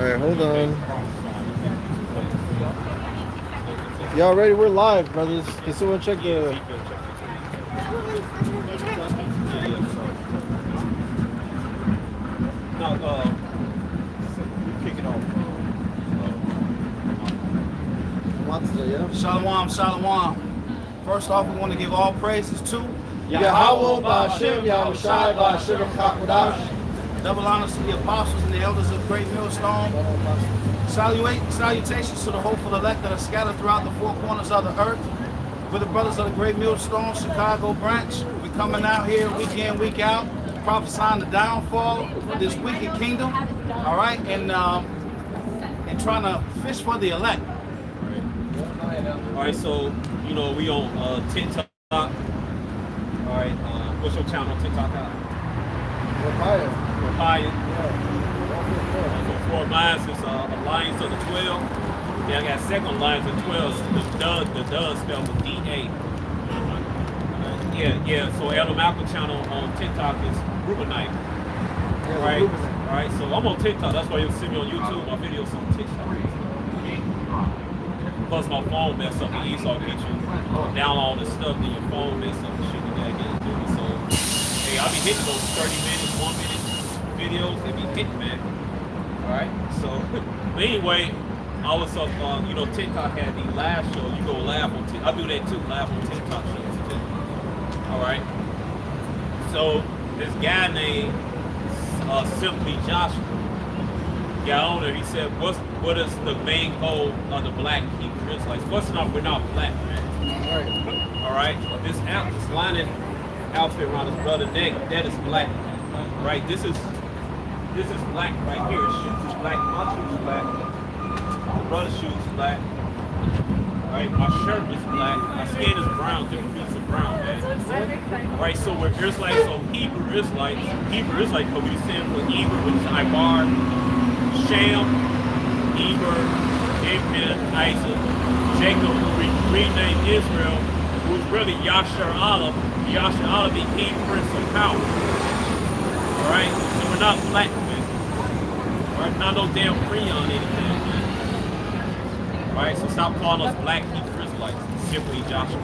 Alright, hold on. Y'all ready? We're live, brothers. Can someone check the... Shalom, shalom. First off, we want to give all praises to Yahweh, Ba'ashem, Yahushai, Ba'ashem, Kakodash. double honors to the apostles and the elders of Great Millstone. Salutations to the hopeful elect that are scattered throughout the four corners of the earth. We're the brothers of the Great Millstone Chicago branch. We're coming out here week in, week out, prophesying the downfall of this wicked kingdom. All right, and trying to fish for the elect. All right, so you know we on TikTok. All right, what's your channel on TikTok? Papaya. So for mine is Alliance of the 12. Yeah, I got second Alliance of 12. The dud spelled with D-A. Yeah. So Elder Malcolm channel on TikTok is Rubinite. Right. All right. So I'm on TikTok. That's why you'll see me on YouTube. My videos on TikTok. Plus my phone messed up and Esau get you down all this stuff and your phone messed up and shit you gotta get into it. So hey, I'll be hitting those 30 minutes, 1 minute videos, they be hitting, man. Alright, so but anyway, I was up you know, TikTok had the live show. You go live on TikTok. I do that too, live on TikTok shows too. Alright. So this guy named Simply Joshua got on there, he said, what is the main goal of the black Hebrew Israelites? First off, we're not black, man. All right. This lining outfit around his brother's neck, that is black. Right? This is black right here. His shoes is black, my shoes is black, the brother's shoes is black. All right, my shirt is black, my skin is brown, different pieces of brown, man. All right, so we're Israelites, so Hebrew Israelites, but we stand for Hebrew, which is Ibar, Shem, Eber, Abraham, Isaac, Jacob, who renamed Israel, who's really Yasher Allah. Yasher Allah, the king, prince of power. Alright? So we're not black men. Alright? Not no damn Freon anything, man. Alright? So stop calling us black Hebrew Israelites. Simply Joshua.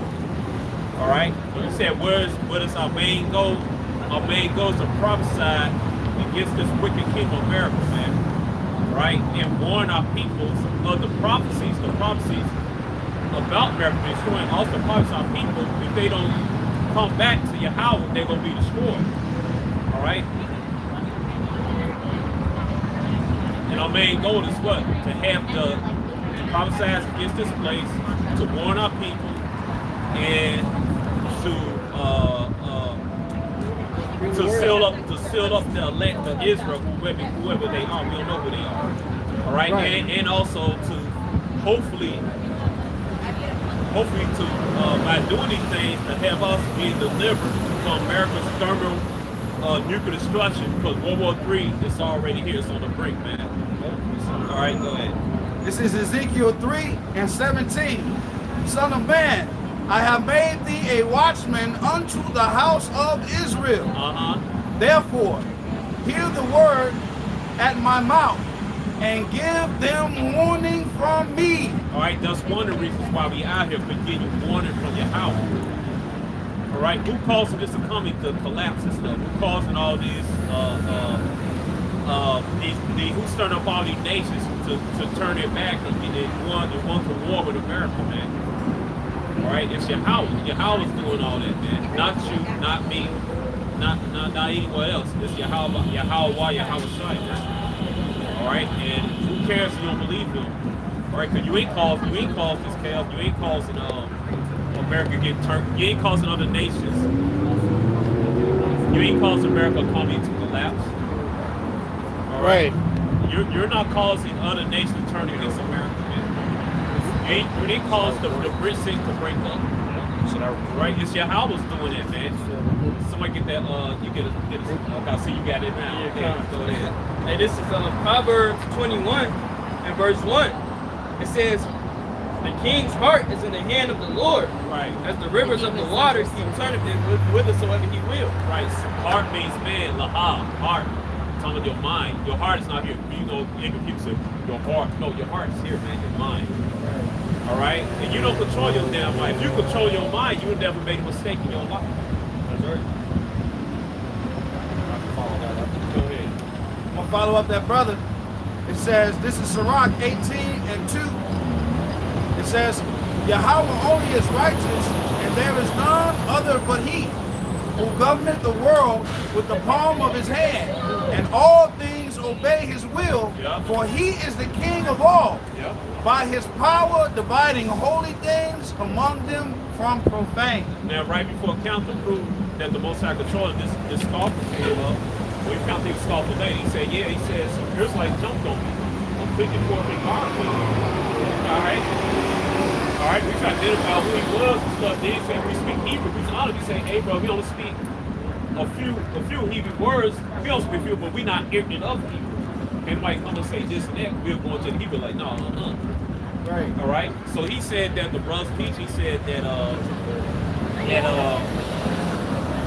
Alright? So you said, what is our main goal? Our main goal is to prophesy against this wicked king of America, man. Right, and warn our people of the prophecies about American destroy, and also prophesy our people if they don't come back to Yahweh, they're gonna be destroyed. All right, and our main goal is what? To have to prophesy against this place, to warn our people, and to seal up the elect of Israel, whoever they are. We don't know who they are. All right, and also to hopefully to by doing these things to have us be delivered from America's thermal nuclear destruction, because World War III is already here. It's on the brink, man. All right, go ahead. This is Ezekiel 3:17. Son of man, I have made thee a watchman unto the house of Israel. Therefore, hear the word at my mouth, and give them warning from me. All right, that's one of the reasons why we out here, for getting you warning from your house. All right, who causing this economy to collapse and stuff? Who causing all these who's starting up all these nations to turn their back and want to war with America, man? All right, it's Yahweh. Yahweh's doing all that, man. Not you, not me, not anyone else. It's Yahweh, Yahweh Shai, man. All right, and who cares if you don't believe him? All right, because you ain't caused this chaos. You ain't causing America get turned. You ain't causing other nations. You ain't causing America economy to collapse. All right, you're not causing other nations to turn against America, man. You ain't caused the BRICS to break up. Right, it's Yahweh's doing it, man. Somebody get that. You get it. Okay, I see you got it now. Yeah, go ahead. And this is Proverbs 21 and verse 1. It says, the king's heart is in the hand of the Lord. Right. As the rivers of the waters, he turneth it whithersoever he will. Right. So heart means man, lahab, heart. talking about your mind. Your heart is not here. You know, people say your heart. No, your heart is here, man. Your mind. All right? And you don't control your damn mind. If you control your mind, you would never make a mistake in your life. That's right. Follow that up. Go ahead. I'm going to follow up that brother. It says, this is Sirach 18:2. It says, Yahweh only is righteous, and there is none other but he, who governeth the world with the palm of his hand, and all things obey his will, for he is the king of all. By his power dividing holy things among them from profane. Now, right before Counter proved that the Most High controlled this scoffer came up, when Counter scoffer later, he said, yeah, he says, here's like jumped on me. I'm 54 feet hard. All right? All right, we try to identify who he was and stuff. Then he said, we speak Hebrew. We honestly say, hey, bro, we only speak a few Hebrew words. We don't speak a few, but we're not ignorant of Hebrew. And like, I'm going to say this and that. We're going to the Hebrew like, no, Right. All right. So he said that the brothers teach. He said that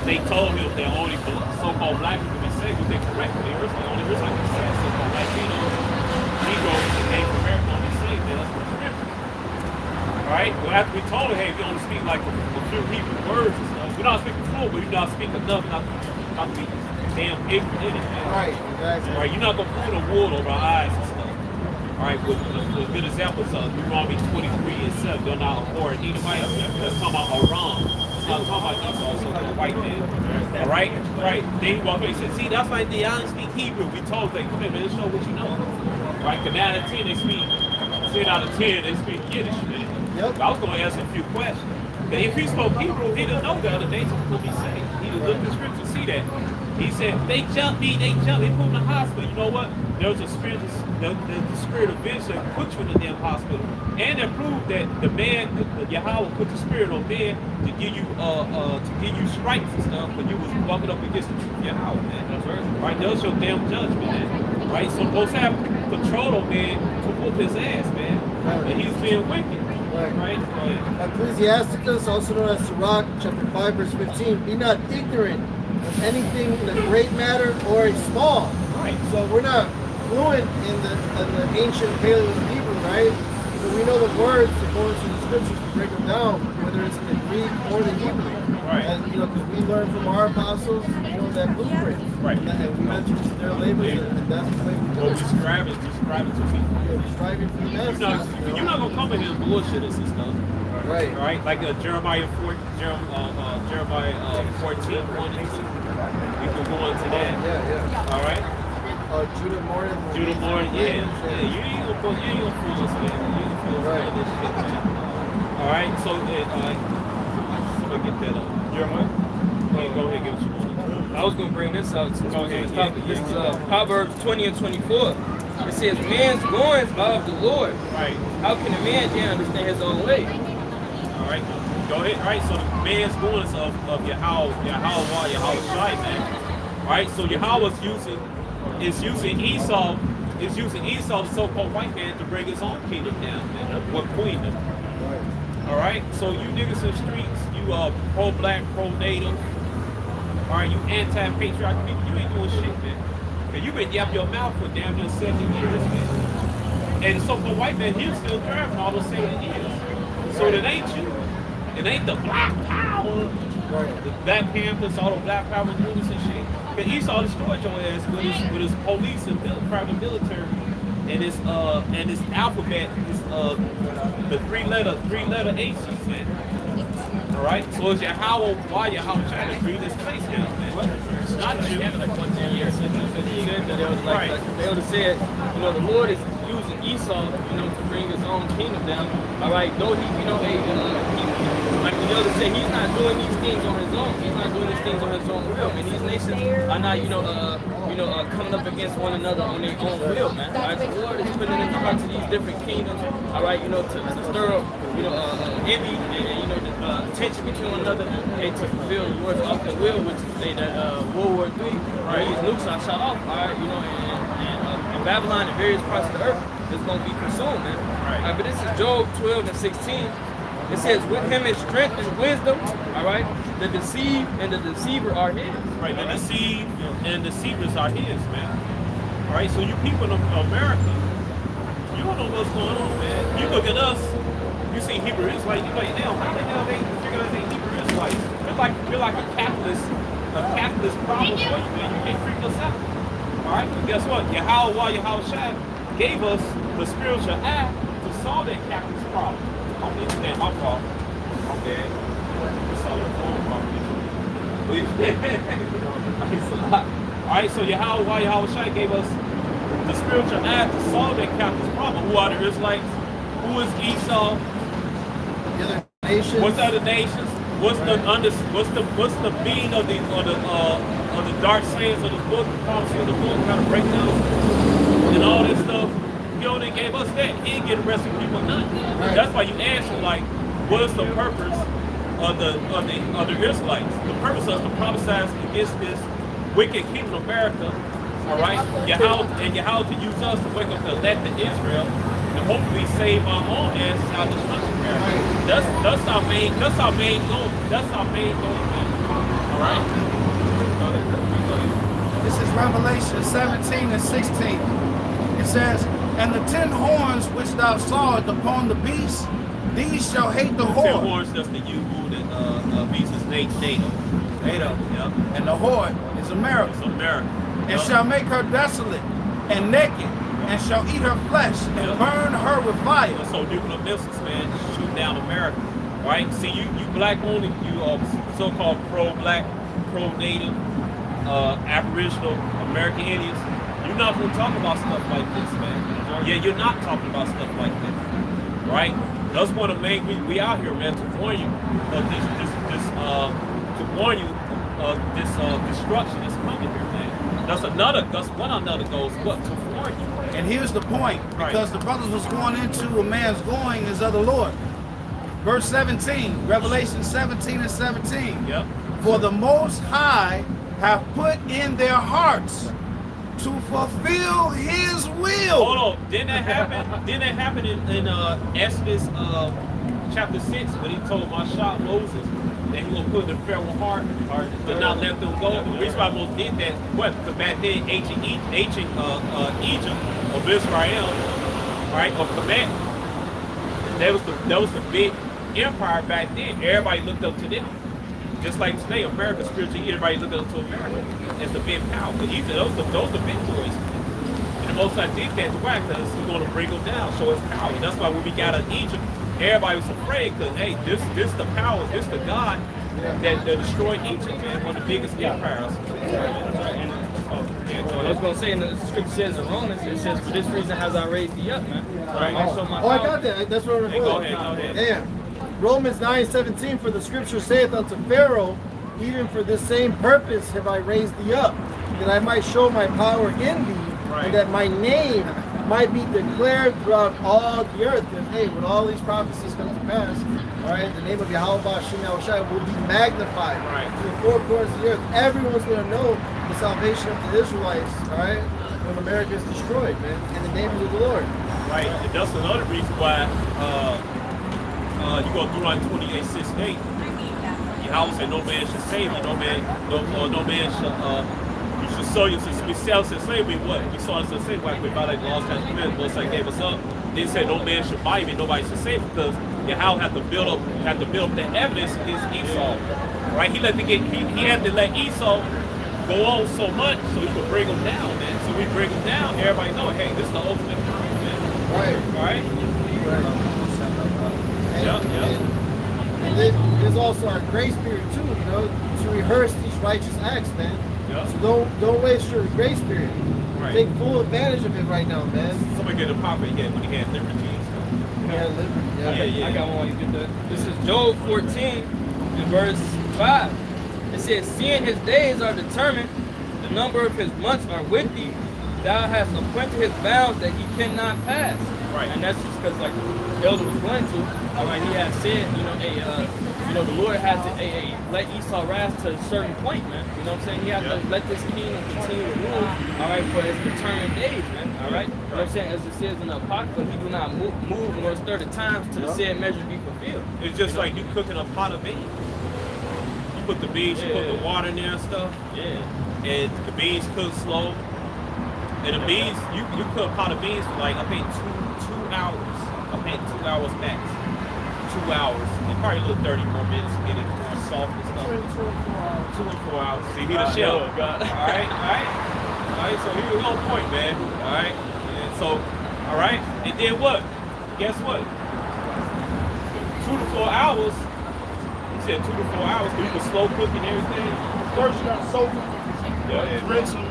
they told him that only so-called black people be saved. They corrected it. Only there's like so-called Latinos, Negroes, and Native Americans only saved. That's what corrected. All right. Well, after we told him, hey, we only speak like a few Hebrew words and stuff. We don't speak fluent, but we don't speak enough not to be damn ignorant in it. Man. Right. Exactly. All right. You're not gonna put a wool over our eyes and stuff. All right, with good examples of Deuteronomy 23:7, they're not abhor Edomite. That's talking about Aram. It's not talking about Esau, so the white man. All right, right. Then he walked away and said, see, that's like they don't speak Hebrew. We told them, come here, man, show what you know. All right, because 9 out of 10 they speak, 10 out of 10 they speak Yiddish, man. Yep. I was going to ask him a few questions. But if he spoke Hebrew, he didn't know the other day, so he could be saved. He didn't look at the scripture to see that. He said, they jumped me, they put me in the hospital. You know what? There was a spirit, the spirit of vengeance that put you in the damn hospital. And it proved that the man, the Yahweh put the spirit on man to give you stripes and stuff, but you was walking up against the truth of Yahweh, man. That's right. That was your damn judgment, man. Right? So most have control on man to whoop his ass, man. And he's being wicked. Right? Ecclesiasticus, also known as Sirach, chapter 5, verse 15. Be not ignorant of anything in a great matter or a small. Right. So we're not fluent in the ancient Paleo Hebrew, right? So we know the words according to the scriptures to break them down, whether it's in the Greek or the Hebrew. Right. And because we learn from our apostles, that blueprint. Right. And we mentioned their labors, and that's the way we do Well, it. describing to people. We're striving for the You're masses. not gonna come in here and bullshit us and stuff. Right. All right, like Jeremiah 14, 1 and 2. We can go into that. Yeah. All right. Judah Morton. Yeah. You ain't gonna fool us, man. You ain't gonna fool us Right. with this shit, man. All right. So, I'm gonna get that up. Jeremiah. Go ahead, give it you want. I was going to bring this out to Go ahead, this topic. yeah. This is Proverbs 20 and 24. It says, man's goings are of the Lord. Right. How can a man dare understand his own way? All right. Go ahead. All right. So the man's goings of Yahweh Shai, man. All right. So Yahweh is using Esau, the so-called white man, to bring his own kingdom down, man. What queendom? All right. So you niggas in the streets, you pro-black, pro-native. All right. You anti-patriotic people. You ain't doing shit, man. Cause you been yapping your mouth for damn near 70 years, man. And the so-called white man, he's still driving all those 70 years. So it ain't you. It ain't the black power, the Black Panthers, all the black power movements and shit. Cause Esau destroyed your ass with his police and private military and his alphabet, the three-letter H's, man. All right. So it's why Yahweh trying to bring this place down, man. It's not you. Like 1 years since he said that, they would have said, the Lord is using Esau, to bring his own kingdom down. All right, though he, like the elder said, he's not doing these things on his own. He's not doing these things on his own will. And these nations are not, coming up against one another on their own will, man. All right, the Lord is putting in the hearts of these different kingdoms, all right, to stir up, envy and tension between one another, and to fulfill the Lord's ultimate will, which is say that World War III, right? These nukes are shot off, all right, and Babylon and various parts of the earth is going to be consumed, man. Right. But this is Job 12 and 16. It says, with him is strength and wisdom, all right? The deceived and the deceiver are his. Right, the deceived and deceivers are his, man. right? So you people in America, you don't know what's going on, man. You look at us, you see Hebrew Israelites, you like, damn, how the hell they figure out they Hebrew Israelites? We're like a capitalist problem for you, man. You can't freak us out. All right, but guess what? Yahweh Shai gave us the spiritual eye to solve that capitalist problem. I don't understand my fault. Okay. To solve the phone problem. All right, so Yahweh Shai gave us the spiritual eye to solve that capitalist problem. Who are the Israelites? Who is Esau? The other nations. What's the other nations? What's the meaning of the dark sayings of the book, the prophecy of the book, kind of breakdown and all this stuff? He only gave us that. He didn't get the rest of people none. Right. That's why you answer like, what is the purpose of the Israelites? The purpose is to prophesy against this wicked kingdom of America. All right, Yahweh to use us to wake up the elect of Israel and hopefully save our own asses out of destruction. That's our main goal. That's our main goal. All right. This is Revelation 17 and 16. It says, "And the 10 horns which thou sawest upon the beast, these shall hate the 10 whore." horns, that's the U-Woo that beast is NATO. Yep. And the whore is America. It's America. And shall make her desolate and naked, and shall eat her flesh and burn her with fire. So nuclear missiles, man, shoot down America, right? See, you black only, you so-called pro-black, pro-native, aboriginal American Indians. You're not going to talk about stuff like this, man. Yeah, you're not talking about stuff like this, right? That's one of the main reasons we out here, man, to warn you of this destruction that's coming here, man. That's one another goes, what, to warn you. And here's the point, because the brothers was going into a man's going is of the Lord. Verse 17, Revelation 17 and 17. Yep. For the Most High have put in their hearts to fulfill His will. Hold on, didn't that happen in Exodus chapter 6 when he told Moses that he will put in the Pharaoh's heart or to not let them go? The reason why Moses did that, because back then ancient Egypt of Israel, right, of Kemet, that was the big empire back then. Everybody looked up to them. Just like today, America spiritually, everybody looked up to America as the big power. But those are big boys. And the Most High did that to why? Because he's going to bring them down, show his power. That's why when we got out of Egypt, everybody was afraid because, hey, this the power, this the God that destroyed Egypt, man, one of the biggest empires. I was going to say, in the scripture says in Romans, it says, for this reason has I raised thee up, man. Right. I got that. That's what I'm Go ahead. Yeah. Romans 9:17, for the scripture saith unto Pharaoh, even for this same purpose have I raised thee up, that I might show my power in thee, and that my name might be declared throughout all the earth. And hey, when all these prophecies come to pass, all right, the name of Yahweh Shai will be magnified to the four corners of the earth. Everyone's going to know the salvation of the Israelites, all right, when America is destroyed, man, in the name of the Lord. Right, and that's another reason why you go through like 28:6-8. Yahweh said, no man should save you, no man should you should sell yourself. We sell us in slavery. What? We saw us in slavery. Like we violated the laws, statutes, Most High gave us up. They said no man should buy me, nobody should save because Yahweh had to build up the evidence against Esau. Right? He had to let Esau go on so much so he could bring him down, man. So we bring him down, everybody know, hey, this is the ultimate crime, man. Right? And there's also our grace period too, you know, to rehearse these righteous acts, man. So don't waste your grace period. Right. Take full advantage of it right now, man. Somebody get a pop again when he had liberty. I got one. You get that. This is Job 14, in verse 5. It says, seeing his days are determined, the number of his months are with thee, thou hast appointed his bounds that he cannot pass. Right. And that's just because, like the elder was going to, all right, he had said, the Lord has to let Esau rise to a certain point, man. You know what I'm saying? He has to let this kingdom continue to rule, all right, for his determined days, man. All right? You know what I'm saying? As it says in the Apocalypse, he do not move nor stir the times to the said measure be fulfilled. It's just like you cooking a pot of beans. You put the beans, you put the water in there and stuff. Yeah. And the beans cook slow. And the beans, you cook a pot of beans for like, I think 2 hours. I think 2 hours max. 2 hours. And probably a little 30 more minutes to get it more soft and stuff. 2 and 4 hours. See, he the chef. Alright, so he was on point, man. Alright. And so, alright. And then what? Guess what? 2 to 4 hours. He said 2 to 4 hours, but he was slow cooking everything. First you gotta soak them. Rinse them.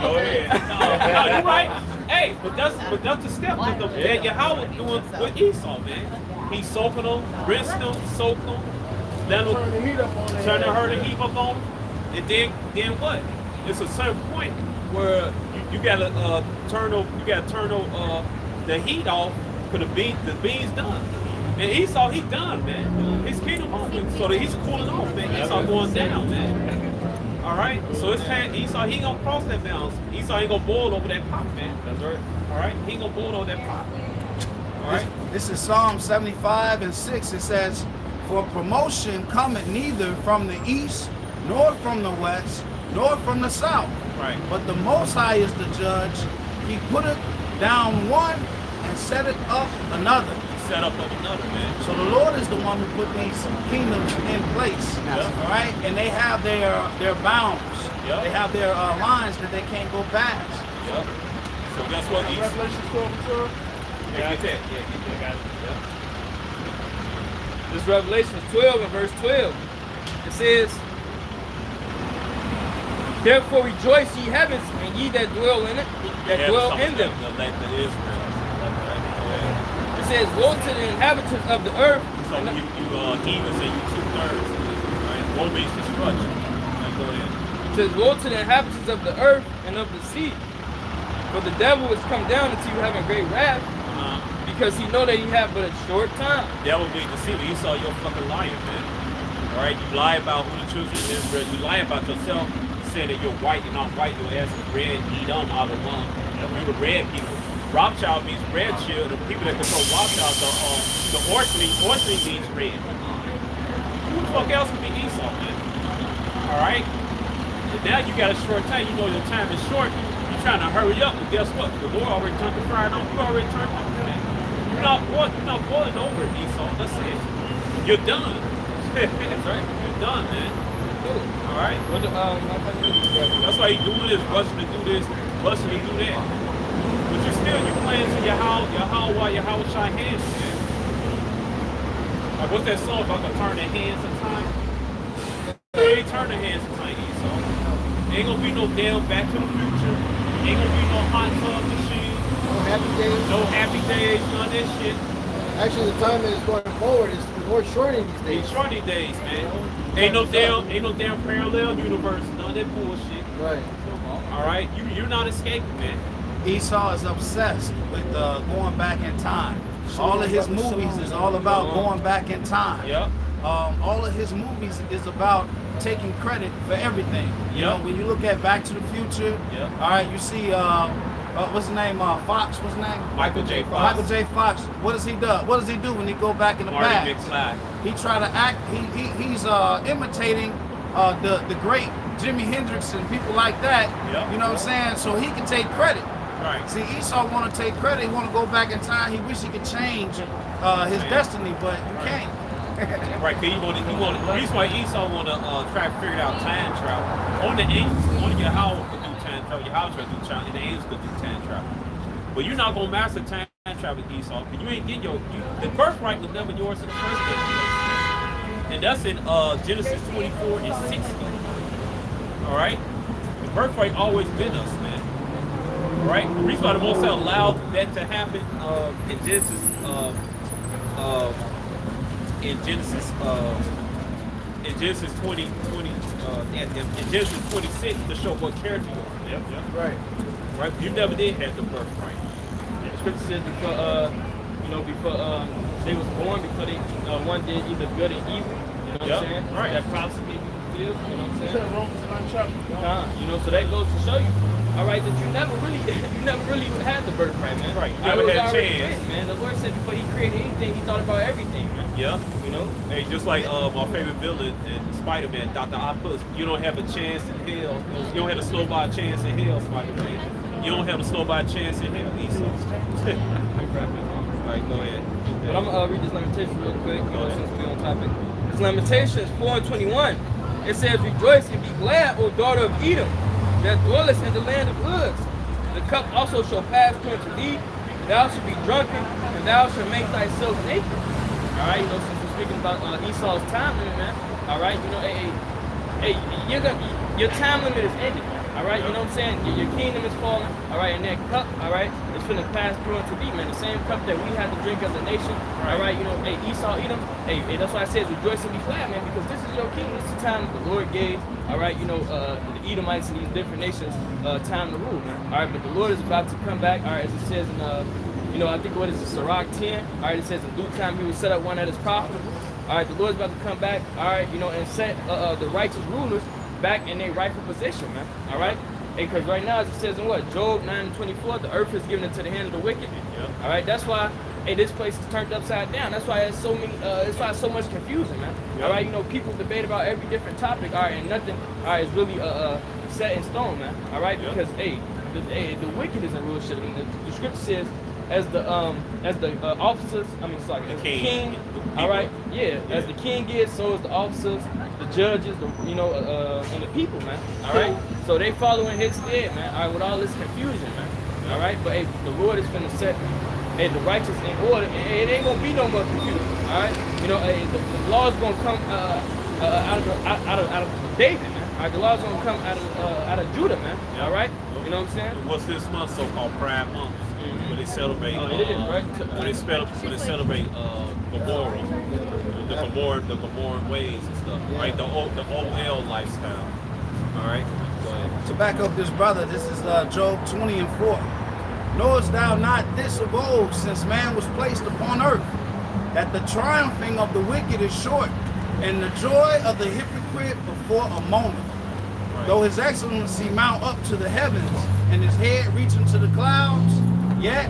Go ahead. No, you're right. Hey, but that's the step that Yahweh doing with Esau, man. He's soaking them, rinsing them, soaking them, let them Turn the heat up on them. turn the heat up on them, and then what? It's a certain point where you gotta turn the heat off for the beans done. And Esau, he done, man. His kingdom open, so that he's cooling off, man. Esau going down, man. All right, so it's time Esau, he ain't gonna cross that balance. Esau ain't gonna boil over that pot, man. That's right. All right, he ain't gonna boil over that pot. All right. This is Psalm 75:6. It says, "For promotion cometh neither from the east, nor from the west, nor from the south. Right. But the Most High is the judge. He putteth down one and setteth up another." Set up another, man. So the Lord is the one who put these kingdoms in place, all right? And they have their bounds. Yep. They have their lines that they can't go past. Yep. So guess what? Revelation 12:12. Yeah, get that. Yeah, got it. Yep. This Revelation 12 and verse 12. It says, "Therefore rejoice, ye heavens, and ye that dwell in it, that dwell in them." It says, "Woe to the inhabitants of the earth." So you even say you 2/3. Right? One means destruction. Right, go ahead. It says, "Woe to the inhabitants of the earth and of the sea. For the devil is come down into you having great wrath, because he know that he have but a short time." That would be deceiver. You saw your fucking liar, man. All right, you lie about who the children of Israel. You lie about yourself, saying that you're white. You're not white. Your ass is red. Edom, out of one. You the red people. Rothschild means red shield. The people that control Rothschild, the orphaning means red. Who the fuck else would be Esau, man? All right. And now you got a short time. You know your time is short. You're trying to hurry up, but guess what? The Lord already turned the fire on. You already turned on, man. You're not boiling over, Esau. That's it. You're done. That's right. You're done, man. All right. That's why he's doing this, rushing to do this, rushing to do that. But you playing to Yahweh Shai hands, man. Like what's that song about to turn their hands in time? They ain't turn their hands in time, Esau. Ain't gonna be no damn Back to the Future. Ain't gonna be no hot tub machine. No happy days. No happy days, none of that shit. Actually, the time that is going forward is more shortening these days. These shorty days, man. Ain't no damn parallel universe, none of that bullshit. Right. All right, you're not escaping, man. Esau is obsessed with going back in time. All of his movies is all about going back in time. Yep. All of his movies is about taking credit for everything. You know, when you look at Back to the Future, all right, you see, what's his name? Fox, what's his name? Michael J. Fox. Michael J. Fox. What does he do? What does he do when he go back in the Marty past? McFly. He try to act. He's imitating the great Jimi Hendrix and people like that. Yep. You know what I'm saying? So he can take credit. Right. See, Esau want to take credit. He want to go back in time. He wish he could change his destiny, but you can't. Right, because the reason why Esau want to try to figure out time travel. Only the angels, only Yahweh could do time travel. Yahweh could do time, and the angels could do time travel. But you're not going to master time travel, Esau, because you ain't getting the birthright was never yours in the first place. And that's in Genesis 24 and 60. All right? The birthright always been us, man. All right? The reason why the Most High allowed that to happen in Genesis in Genesis 20, in Genesis 26 to show what character you are. Yep. Right. Right? You never did have the birthright. The scripture says before they was born, before they one did either good or evil. You know what I'm saying? Right. That prophecy may be fulfilled. You know what I'm saying? Romans 9 chapter. You know, so that goes to show you. all right, that you never really had the birthright, man. Right. You I never was had a already chance. written, man. The Lord said before He created anything, He thought about everything, man. Yeah. You know. Hey, just like my favorite villain in Spider-Man, Dr. Octopus, you don't have a chance in hell. You don't have a snowball chance in hell, Spider-Man. You don't have a snowball chance in hell, Esau. All right, go ahead. But I'm gonna read this lamentation real quick, since we're on topic. This Lamentations 4:21. It says, "Rejoice and be glad, O daughter of Edom, that dwellest in the land of Uz. The cup also shall pass unto thee. Thou shalt be drunken, and thou shalt make thyself naked." All right, since we're speaking about Esau's time limit, man. All right, hey, your time limit is ended. All right, you know what I'm saying? Your kingdom is falling. All right, and that cup, all right, is finna pass through into thee, man. The same cup that we had to drink as a nation. All right, hey, Esau, Edom. Hey, that's why I said rejoice and be glad, man, because this is your kingdom. This is the time that the Lord gave. All right, the Edomites and these different nations time to rule, man. All right, but the Lord is about to come back. All right, as it says in I think what is it, Sirach 10. All right, it says in due time He will set up one that is profitable. All right, the Lord is about to come back. All right, and set the righteous rulers back in their rightful position, man. All right, because right now, as it says in Job 9:24, the earth is given into the hand of the wicked. All right, that's why this place is turned upside down. That's why there's so many. That's why it's so much confusion, man. All right, people debate about every different topic. All right, and nothing. All right, is really set in stone, man. All right, because the wicked is in rulership. And the scripture says, as the officers, as the king, all right, as the king is, so is the officers, the judges, and the people, man. All right, so they following his stead, man. All right, with all this confusion, man. All right, but the Lord is finna set the righteous in order, and it ain't gonna be no more confusion. All right, the law is gonna come out of David, man. All right, the law is gonna come out of Judah, man. All right, you know what I'm saying? What's this month so-called Pride Month? When they celebrate, it is, right? when they celebrate the Gomorran ways and stuff, right? The OL lifestyle. All right, go ahead. To back up this brother, this is Job 20:4. Knowest thou not this of old, since man was placed upon earth, that the triumphing of the wicked is short, and the joy of the hypocrite before a moment? Right. Though his excellency mount up to the heavens, and his head reach into the clouds, yet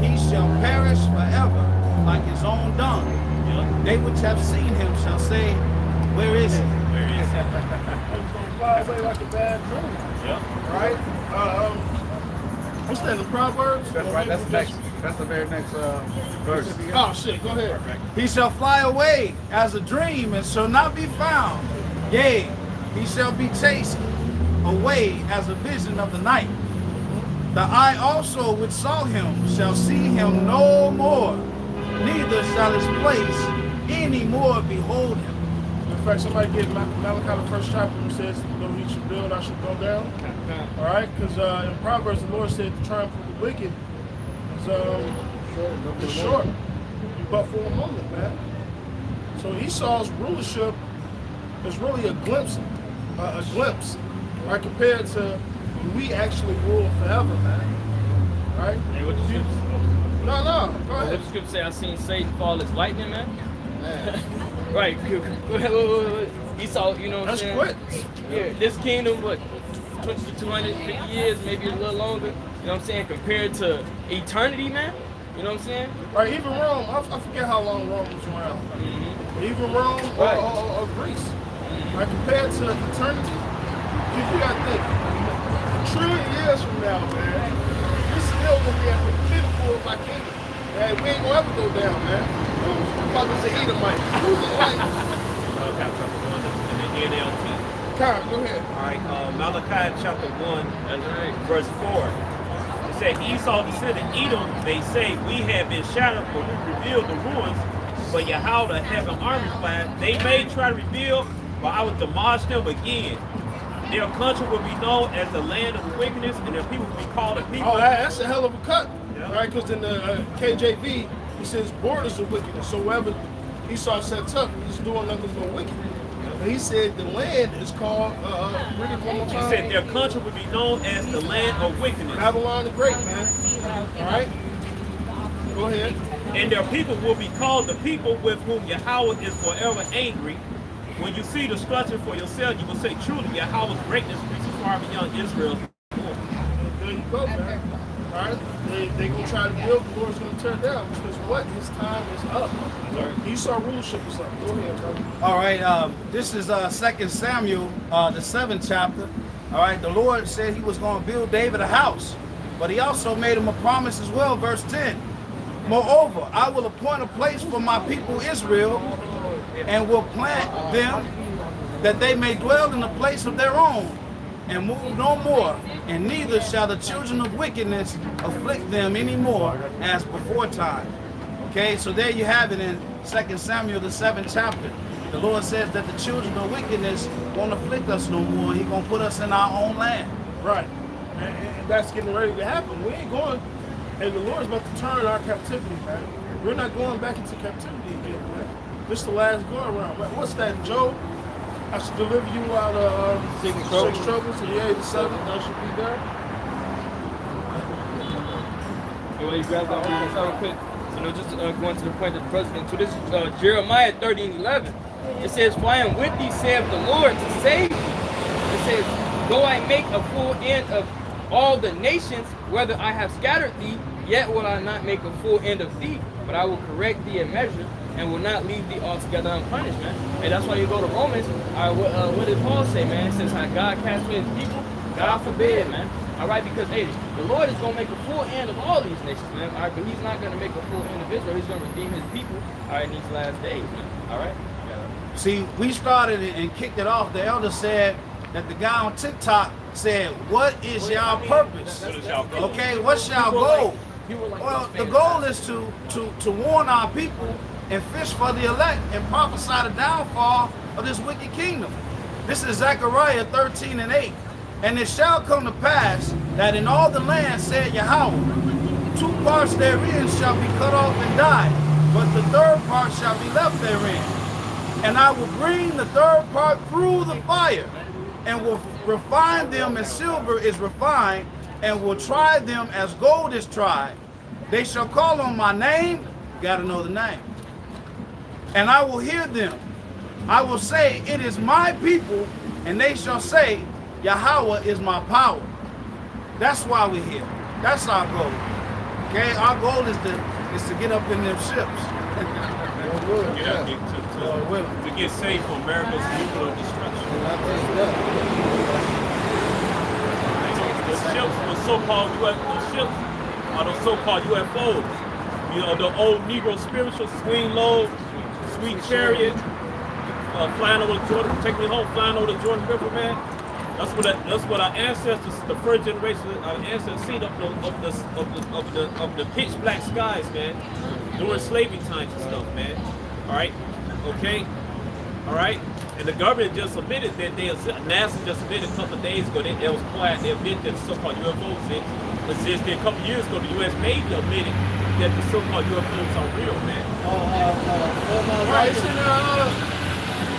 he shall perish forever, like his own dung. Yep. They which have seen him shall say, where is he? Where is he? Fly away like a bad dream. Yep. Right? What's that, the Proverbs? That's right, that's the very next verse. Oh shit, go ahead. He shall fly away as a dream and shall not be found. Yea, he shall be chased away as a vision of the night. The eye also which saw him shall see him no more, neither shall his place any more behold him. In fact, somebody get Malachi the first chapter and says, though he should build, I should go down. All right, because in Proverbs the Lord said the triumph of the wicked is short, but for a moment, man. So Esau's rulership is really a glimpse, right, compared to we actually rule forever, man. Right? Hey, what the scripture? No, go ahead. What the scripture say? I seen Satan fall as lightning, man. Right. Esau, you know what I'm saying? That's quick. Yeah, this kingdom, what, 250 years, maybe a little longer. You know what I'm saying? Compared to eternity, man. You know what I'm saying? Right, even Rome, I forget how long Rome was around. Mm-hmm. Even Rome or Greece. Right, compared to eternity, you got to think, a trillion years from now, man, we still gonna be at the pinnacle of my kingdom. Man, we ain't gonna ever go down, man. Fuckers the Edomite. Who's the light? In the NLT. Kyle, go ahead. All right, Malachi chapter 1, That's right. verse 4. It said, Esau descended Edom, they say, we have been shattered, but we revealed the ruins. But Yahweh have an army plan. They may try to reveal, but I will demolish them again. Their country will be known as the land of wickedness, and their people will be called a people. Oh, that's a hell of a cut. Yeah. Right, because in the KJV, he says borders of wickedness. So wherever Esau sets up, he's doing nothing but wicked. And he said the land is called, read it one more He time. said their country will be known as the land of wickedness. Babylon the Great, man. All right? Go ahead. And their people will be called the people with whom Yahweh is forever angry. When you see destruction for yourself, you will say, truly, Yahweh's greatness reaches far beyond Israel. go, man. All right? They going to try to build, the Lord's going to tear down. Because what? His time is up. Esau rulership is up. Go ahead, brother. All right, this is 2 Samuel, the 7th chapter. All right, the Lord said he was going to build David a house, but he also made him a promise as well, verse 10. Moreover, I will appoint a place for my people Israel, and will plant them that they may dwell in a place of their own, and move no more, and neither shall the children of wickedness afflict them any more as before time. Okay, so there you have it in 2 Samuel, the 7th chapter. The Lord says that the children of wickedness won't afflict us no more. He's going to put us in our own land. Right. And that's getting ready to happen. We ain't going, and the Lord's about to turn our captivity, man. We're not going back into captivity again, man. This is the last go around. What's that, Joe? I should deliver you out of six troubles, and the 7 I should be there. You want to grab that one real quick? Just going to the point that the president. So this is Jeremiah 30:11. It says, "For I am with thee, saith the Lord, to save thee." It says, "Though I make a full end of all the nations, whether I have scattered thee, yet will I not make a full end of thee, but I will correct thee in measure, and will not leave thee altogether unpunished," man. And that's why you go to Romans. What did Paul say, man? It says, "How God cast away his people, God forbid," man. All right, because hey, the Lord is gonna make a full end of all these nations, man. All right, but He's not gonna make a full end of Israel. He's gonna redeem His people, all right, in these last days, man. All right. See, we started it and kicked it off. The elder said that the guy on TikTok said, "What is y'all purpose? Okay, what's y'all goal?" Well, the goal is to warn our people and fish for the elect and prophesy the downfall of this wicked kingdom. This is Zechariah 13:8. "And it shall come to pass that in all the land, said Yahweh, 2 parts therein shall be cut off and die, but the 3rd part shall be left therein. And I will bring the 3rd part through the fire, and will refine them as silver is refined, and will try them as gold is tried. They shall call on my name," you gotta know the name, "and I will hear them. I will say, it is my people, and they shall say, Yahweh is my power." That's why we're here. That's our goal. Okay, our goal is to get up in them ships. To get saved from America's nuclear destruction. The ships, the so-called UFOs. You know, the old Negro spiritual, swing low, sweet chariot, flying over the Jordan, take me home, flying over the Jordan River, man. That's what our ancestors, the first generation, our ancestors seen up of the pitch black skies, man, during slavery times and stuff, man. All right, okay, all right. And the government just admitted that NASA just admitted a couple of days ago that it was quiet. They admitted that the so-called UFOs exist. A couple of years ago, the U.S. Navy admitted that the so-called UFOs are real, man. Right, it's in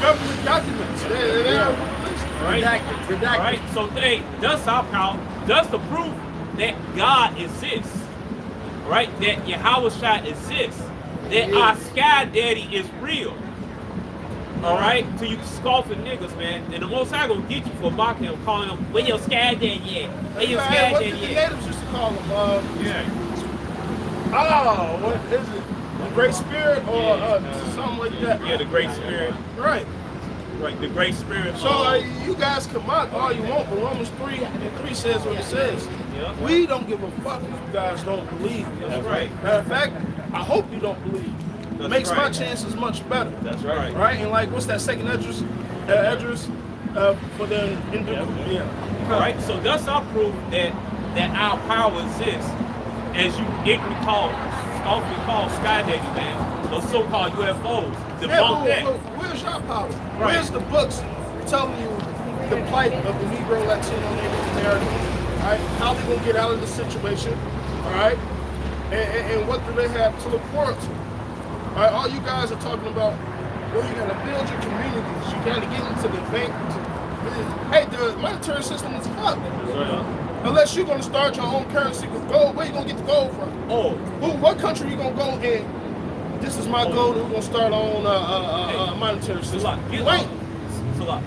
government documents. They are right? redacted. All right, so hey, that's our power. That's the proof that God exists. All right, that Yahweh Shai exists. That our sky daddy is real. All right, so you scoffing niggas, man. And the Most High gonna get you for mocking him, calling him, "Where your sky daddy at? Where your sky What daddy did the at?" natives used to call them? What is it? The Great Spirit or something like that? Yeah, the Great Spirit. Right. Right, the Great Spirit. So you guys can mock all you want, but Romans 3:3 says what it says. Yeah. We don't give a fuck if you guys don't believe. That's right. Matter of fact, I hope you don't believe. That's Makes my right. chances much better. That's right. Right? And like, what's that second address? For the Yeah. All right, so that's our proof that our power exists, as you ignorantly often call Skydeck, man, those so-called UFOs. Debunk that. Where's your power? Right. Where's the books telling you the plight of the Negro, Latino, Native American? All right, how they gonna get out of the situation? All right, and what do they have to look forward to? All right, all you guys are talking about. Well, you gotta build your communities. You gotta get into the bank. Hey, the monetary system is fucked. Unless you're gonna start your own currency with gold, where you gonna get the gold from? What country you gonna go in? This is my goal. We're gonna start on monetary system. Wait.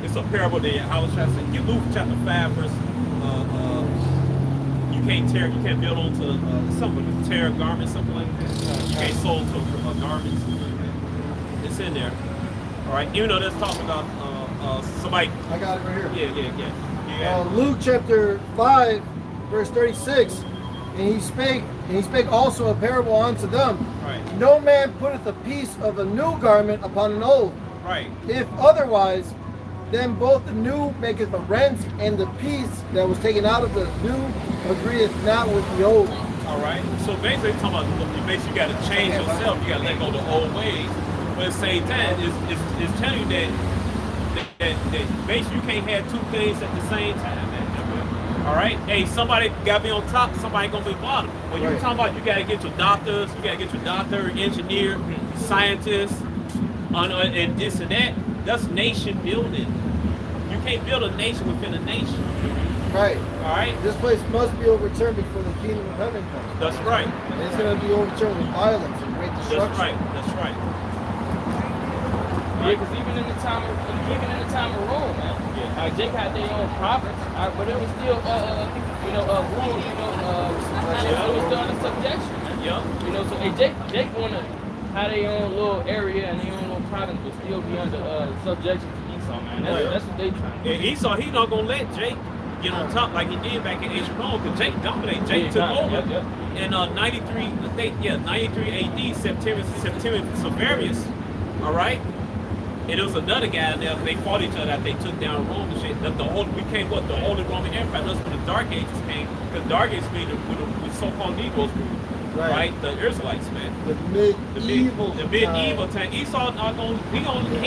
It's a parable there. I was trying to say, Luke chapter 5, verse. You you can't build onto something, tear a garment, something like that. You can't sew into a garment. It's in there. All right, even though that's talking about somebody. I got it right here. Yeah. Luke chapter 5, verse 36. And he spake also a parable unto them. Right. No man putteth a piece of a new garment upon an old. Right. If otherwise, then both the new maketh a rent, and the piece that was taken out of the new agreeth not with the old. All right. So basically, talking about you got to change yourself. You got to let go of the old ways. But at the same time, it's telling you that basically you can't have two things at the same time, man. All right. Hey, somebody got to be on top. Somebody gonna be bottom. When you're talking about, you got to get your doctors. You got to get your doctor, engineer, scientist, and this and that. That's nation building. You can't build a nation within a nation. Right. All right. This place must be overturned before the kingdom of heaven comes. That's right. And it's going to be overturned with violence and great destruction. That's right. Yeah, because even in the time of Rome, man, Jake had their own province, but it was still, ruled, it was still under subjection. Yeah. You know, so Jake wanna have their own little area and their own little province, but still be under subjection to Esau, man. That's what they trying to do. And Esau, he not gonna let Jake get on top like he did back in ancient Rome, because Jake dominated. Jake took over in 93, 93 AD, September Severus. All right. And there was another guy there. They fought each other after they took down Rome and shit. The Holy Roman Empire. That's when the Dark Ages came. Because Dark Ages came with so-called Negroes, right? The Israelites, man. The medieval time. Esau not gonna he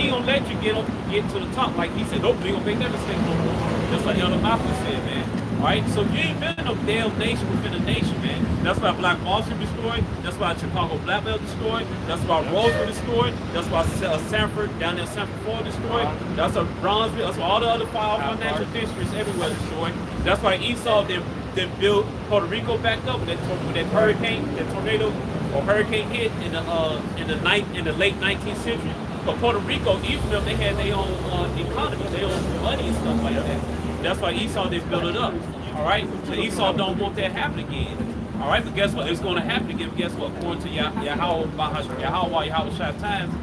gonna let you get to the top. Like he said, nope, we gonna make that mistake no more. Just like Elder Malcolm said, man. All right, so you ain't been no damn nation within a nation, man. That's why Black Wall Street destroyed. That's why Chicago Black Belt destroyed. That's why Roseville destroyed. That's why Sanford, down there, Sanford, Florida destroyed. That's why Bronzeville. That's why all the other five financial districts everywhere destroyed. That's why Esau then built Puerto Rico back up when that tornado or hurricane hit in the late 19th century. But Puerto Rico, even though they had their own economy, their own money and stuff like that. That's why Esau they built it up. All right, so Esau don't want that happen again. All right, but guess what? It's going to happen again. Guess what? According to Yahweh Shai times,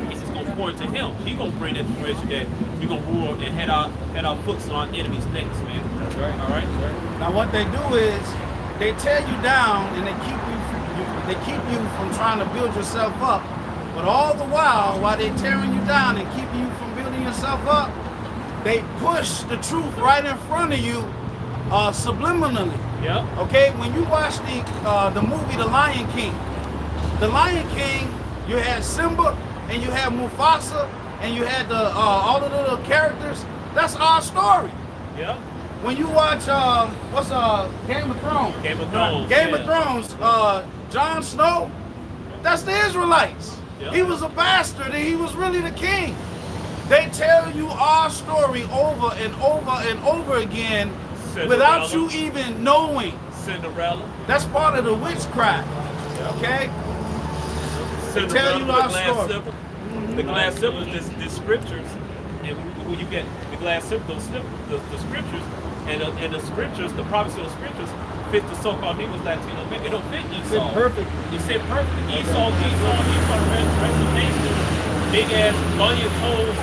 it's going to point to him. He's going to bring that situation that we're going to rule and head our foots on our enemies next, man. That's right. All right. Now what they do is they tear you down and they keep you from trying to build yourself up. But all the while they're tearing you down and keeping you from building yourself up, they push the truth right in front of you, subliminally. Yeah. Okay. When you watch the movie The Lion King, you had Simba and you had Mufasa and you had all the little characters. That's our story. Yeah. When you watch Game of Thrones. Game of Thrones. Jon Snow. That's the Israelites. Yeah. He was a bastard and he was really the king. They tell you our story over and over and over again without you even knowing. Cinderella. That's part of the witchcraft. Okay? They tell you our story. The glass slipper is the scriptures. And when you get the glass slipper, the scriptures, and the scriptures, the prophecy of the scriptures fit the so-called Negroes, Latino men. It don't fit Esau. Fit perfect. It fit perfect. Esau, resignation. Big ass bunion toes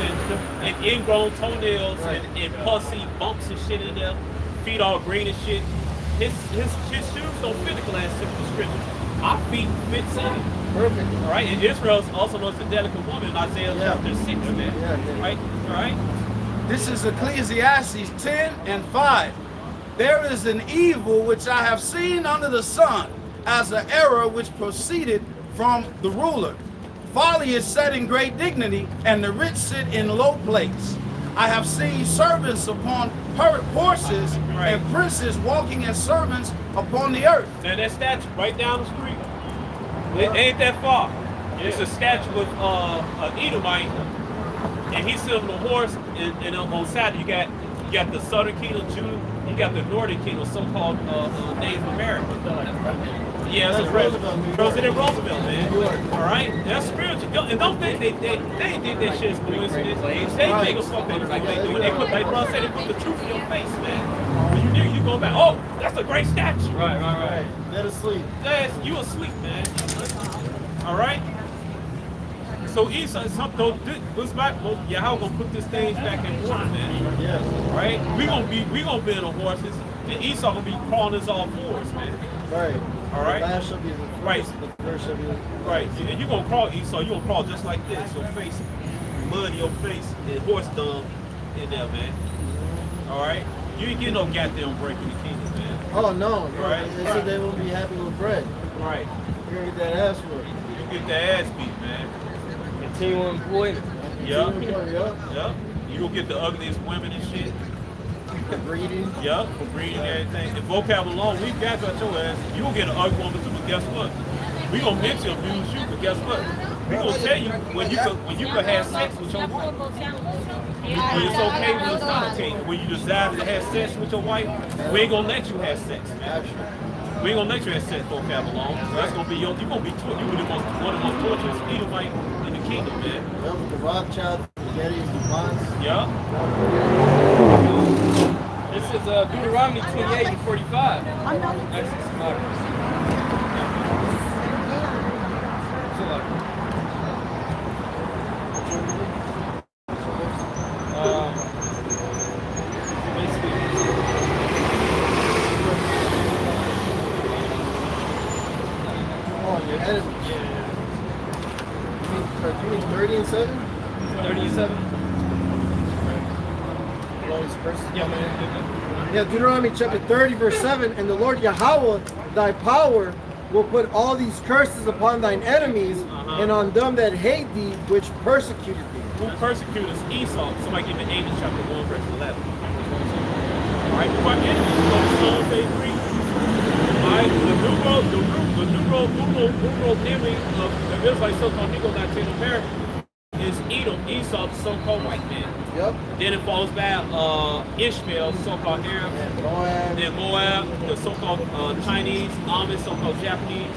and ingrown toenails and pussy bumps and shit in there. Feet all green and shit. His shoes don't fit the glass slipper scripture. Our feet fits in it. Perfect. All right. And Israel's also known as a delicate woman in Isaiah chapter 6, man. Right. All right. This is Ecclesiastes 10 and 5. There is an evil which I have seen under the sun, as an error which proceeded from the ruler. Folly is set in great dignity, and the rich sit in low place. I have seen servants upon horses, and princes walking as servants upon the earth. Now that statue right down the street, it ain't that far. It's a statue of an Edomite, and he's sitting on the horse, and on Saturday you got the southern kingdom, Judah, you got the northern kingdom, so-called Native American. Yeah, That's so Roosevelt, New York. President Roosevelt, man. New York. All right, that's spiritual. And don't think they did that shit as coincidence. They make us fuck what they do. They put, like bro said, they put the truth in your face, man. When you do, you go back. Oh, that's a great statue. Right. Let us sleep. Yes, you asleep, man. All right. So Esau, this back. Yeah, how we gonna put this thing back in order, man? Yes. Right? We gonna be on the horses, and Esau gonna be crawling us all fours, man. Right. All right. The last shall be the first. Right. The first shall be the Right. And you gonna crawl Esau. You gonna crawl just like this. Your face, mud in your face, and horse dung in there, man. All right. You ain't getting no goddamn break in the kingdom, man. Oh no. Right. They said they won't be happy with bread. Right. You're gonna get that ass whooped. You get that ass beat, man. Continual employment. Yup. Yup. Yup. You gonna get the ugliest women and shit. Breeding. Yup. For breeding and everything. The vocab alone, we got your ass. You gonna get an ugly woman too, but guess what? We gonna mentally abuse you, but guess what? We gonna tell you when you could have sex with your wife. When it's okay, when it's not okay. When you desire to have sex with your wife, we ain't gonna let you have sex, man. We ain't gonna let you have sex vocab alone. That's gonna be you gonna be one of the most torturous Edomite in the kingdom, man. Yep. The Rothschild, the Gettys, the Bonds. Yeah. This is Deuteronomy 28 and 45. Actually, You mean 30 and 7? 30 and 7. Yeah, Deuteronomy chapter 30, verse 7. And the Lord Yahweh, thy power, will put all these curses upon thine enemies and on them that hate thee, which persecuted thee. Who persecuted us? Esau. Somebody give me Amos chapter 1, verse 11. All right, who are enemies? Go to Psalms 83. All right, the numeral enemy of the Israelites, so-called Negro Latino America, is Edom, Esau, the so-called white man. Yep. Then it falls back Ishmael, so-called Arab. Then Moab, the so-called Chinese, Amish, so-called Japanese.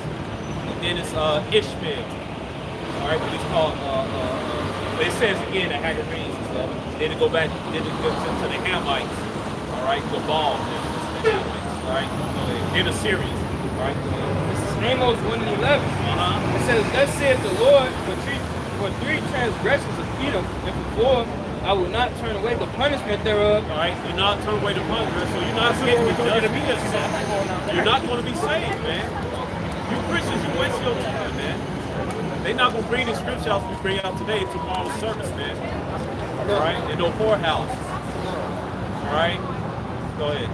And then it's Ishmael. All right, but it's called. But it says again the Hagarenes and stuff. Then it go back. Then it goes into the Hamites. All right, the Baal, the Hamites. All right, then the Syrians. All right. This is Amos 1 and 11. It says, "Thus saith the Lord, for three transgressions of Edom, and for four, I will not turn away the punishment thereof." All right, you're not turning away the punishment, so you're not going to be this. You're not going to be saved, man. You Christians, you waste your time, man. They're not going to bring the scripture out we bring out today tomorrow's service, man. All right, in no poorhouse. All right, go ahead.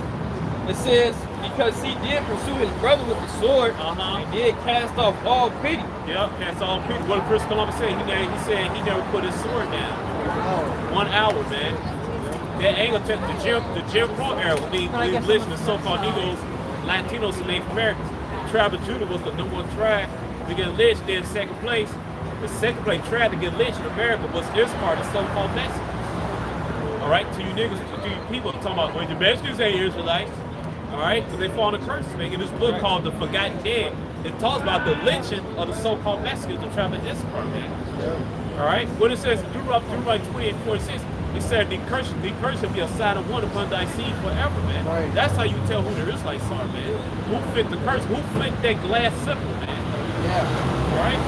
It says, "Because he did pursue his brother with the sword, and did cast off all pity." Yep, cast all pity. What did Chris Columbus say? He said he never put his sword down. 1 hour, man. That ain't gonna take the Jim Crow era when they lynching the so-called Negroes, Latinos, and Native Americans. The tribe of Judah was the number 1 tribe to get lynched. Then second place, the second place tribe to get lynched in America was Issachar, the so-called Mexicans. All right, to you niggas, to you people talking about when the Mexicans ain't Israelites. All right, because they fall in the curses. Making this book called The Forgotten Dead. It talks about the lynching of the so-called Mexicans, the tribe of Issachar, man. All right, when it says Deuteronomy 20 and 46, it said the curse shall be a sign of one upon thy seed forever, man. Right. That's how you tell who the Israelites are, man. Who fit the curse? Who fit that glass symbol, man? Yeah. All right.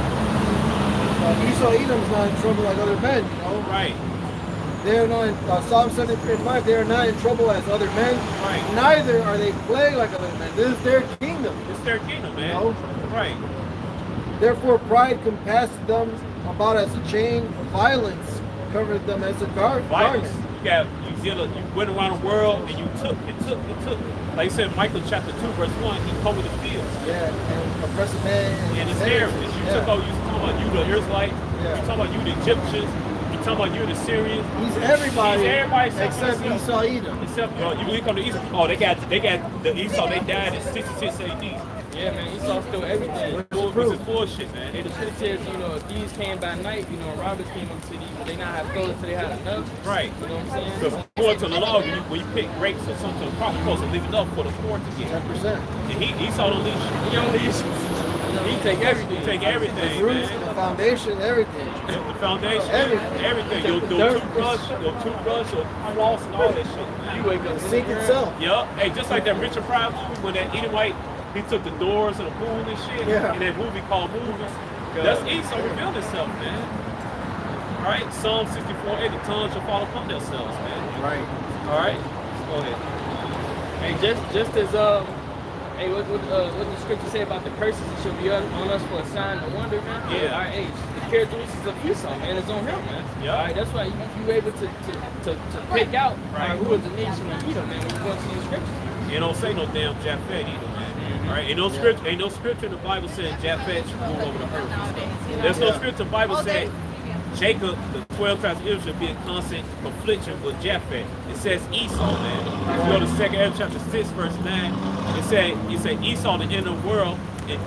Esau Edom's not in trouble like other men, you know? Right. They're not in Psalm 73:5, they are not in trouble as other men. Right. Neither are they plagued like other men. This is their kingdom. It's their kingdom, man. No. Right. Therefore pride compassed them about as a chain, violence covered them as a garment. Violence. You went around the world and you took. Like you said, Michael chapter 2, verse 1, he covered the fields. Yeah, and oppressive man. And his heritage. You took over, you talking about you the Israelite, Yeah. you talking about you the Egyptians, you talking about you the Syrians. He's everybody, He's everybody except Esau Edom. Except, you come to Esau. Oh, they got the Esau, they died in 66 AD. Yeah, man, Esau stole everything. This is bullshit, man. And the scripture says, you know, if these came by night, you know, robbers came up to these, but they not have stolen until they had enough. Right. You know what I'm saying? Because according to the law, when you pick grapes or something, the crop, you're supposed to leave enough for the poor to get. 10%. And he saw the leash. He don't leave. He take everything. He take everything, The roots, man. the foundation, everything. The foundation, Everything. Your toothbrush, your floss, and all that shit, man. You wake up The sink itself. Yup. Hey, just like that Richard Pryor movie when that Edomite, he took the doors of the pool and shit. Yeah. In that movie called Movies. That's Esau revealed himself, man. All right. Psalm 64:8, the tongue shall fall upon themselves, man. Right. All right. Go ahead. Hey, just as hey, what the scripture say about the curses, it should be on us for a sign of wonder, man. Yeah. All right, hey, the characteristics of Esau, man, it's on him, man. Yeah. All right, that's why you able to pick out Right. who is the nation of Edom, man, when you go to the scriptures. It don't say no damn Japhet either, man. All right. Ain't no scripture in the Bible saying Japhet should rule over the earth. There's no scripture in the Bible saying Jacob, the 12 tribes of Israel, should be in constant confliction with Japhet. It says Esau, man. If you go to 2 Ezra chapter 6, verse 9, it said Esau, the end of the world, and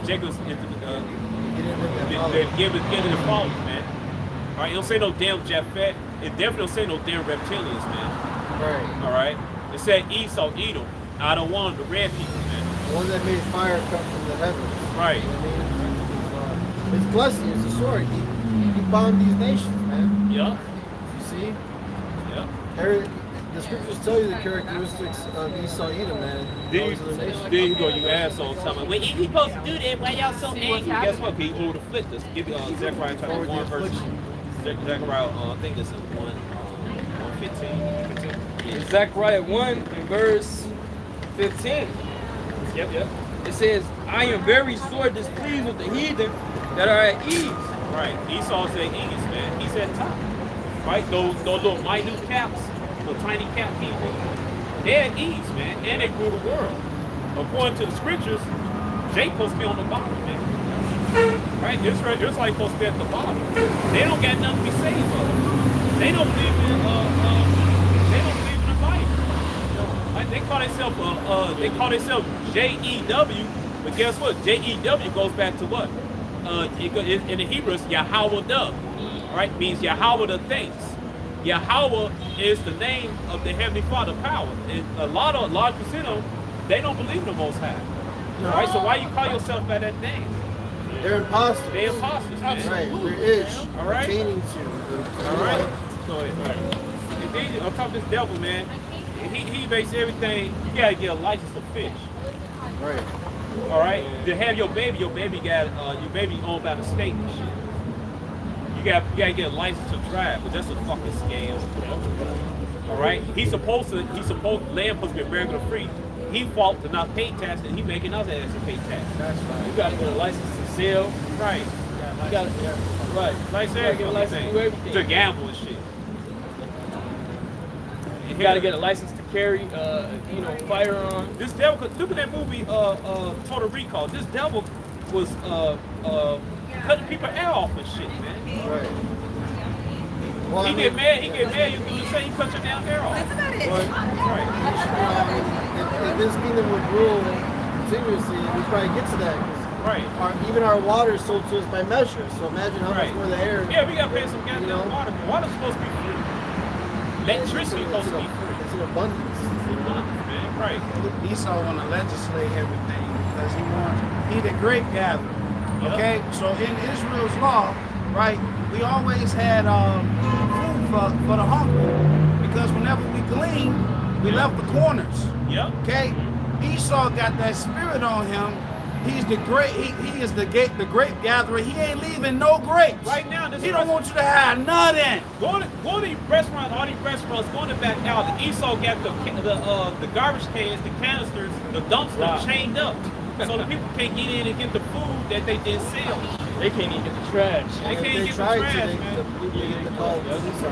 Jacob's getting the fault, man. All right, it don't say no damn Japhet. It definitely don't say no damn reptilians, man. Right. All right. It said Esau, Edom. I don't want the red people, man. The one that made fire come from the heavens. Right. You know what I mean? His blessing is the sword. He bound these nations, man. Yeah. You see? Yeah. The scriptures tell you the characteristics of Esau, Edom, man. There Those are the nations. you go, you asshole. Well, if he supposed to do that, why y'all so angry? Guess what? He over the flip this. Give me Zechariah chapter 1 verse. Zechariah, I think it's 1:15. Zechariah 1 and verse 15. Yep. It says, I am very sore displeased with the heathen that are at ease. Right. Esau said ease, man. He's at top. Right? Those little minute caps, little tiny cap people, they're at ease, man. And they rule the world. According to the scriptures, Jacob's supposed to be on the bottom, man. Right? Israel's like supposed to be at the bottom. They don't got nothing to be saved of. They don't believe in the Bible. Like they call themselves JEW, but guess what? JEW goes back to what? In the Hebrew, it's Yahweh the, right? Means Yahweh the thanks. Yahweh is the name of the Heavenly Father power. And a large percent of them, they don't believe in the Most High. No. Right? So why you call yourself by that name? They're imposters. They're imposters, man. Right. They're ish. All right. Pertaining to. All right. Go ahead. And then on top of this devil, man, he makes everything. You gotta get a license to fish. Right. All right. To have your baby owned by the state and shit. You gotta get a license to drive, but that's a fucking scam. All right. He's supposed land supposed to be American free. He fought to not pay tax, and he making us ass to pay tax. That's right. You gotta get a license to sell. Right. You gotta, right. Like You gotta get a license to do everything. To gamble and shit. You gotta get a license to carry, firearm. This devil, look at that movie, Total Recall. This devil was cutting people hair off and shit, man. Right. Well, He get mad. You do the same. You cut your damn hair off. Right. If this kingdom would rule continuously, we'd probably get to that. 'Cause Right. even our water is sold to us by measure. So imagine how much more the air. Yeah, we gotta pay some goddamn You know? water. Water's supposed to be free. Electricity is supposed to be free. It's an abundance. Man, right. Esau want to legislate everything because he the grape gatherer. Okay, so in Israel's law, right, we always had food for the hungry because whenever we gleaned, we left the corners. Yep. Okay, Esau got that spirit on him. He's the great. He is the grape gatherer. He ain't leaving no grapes. Right now, He don't want you to have nothing. Go to these restaurants, all these restaurants, go in the back alley. Esau got the garbage cans, the canisters, the dumpster chained up. So the people can't get in and get the food that they didn't sell. They can't even get the trash. They can't get the tried trash, to, man. they call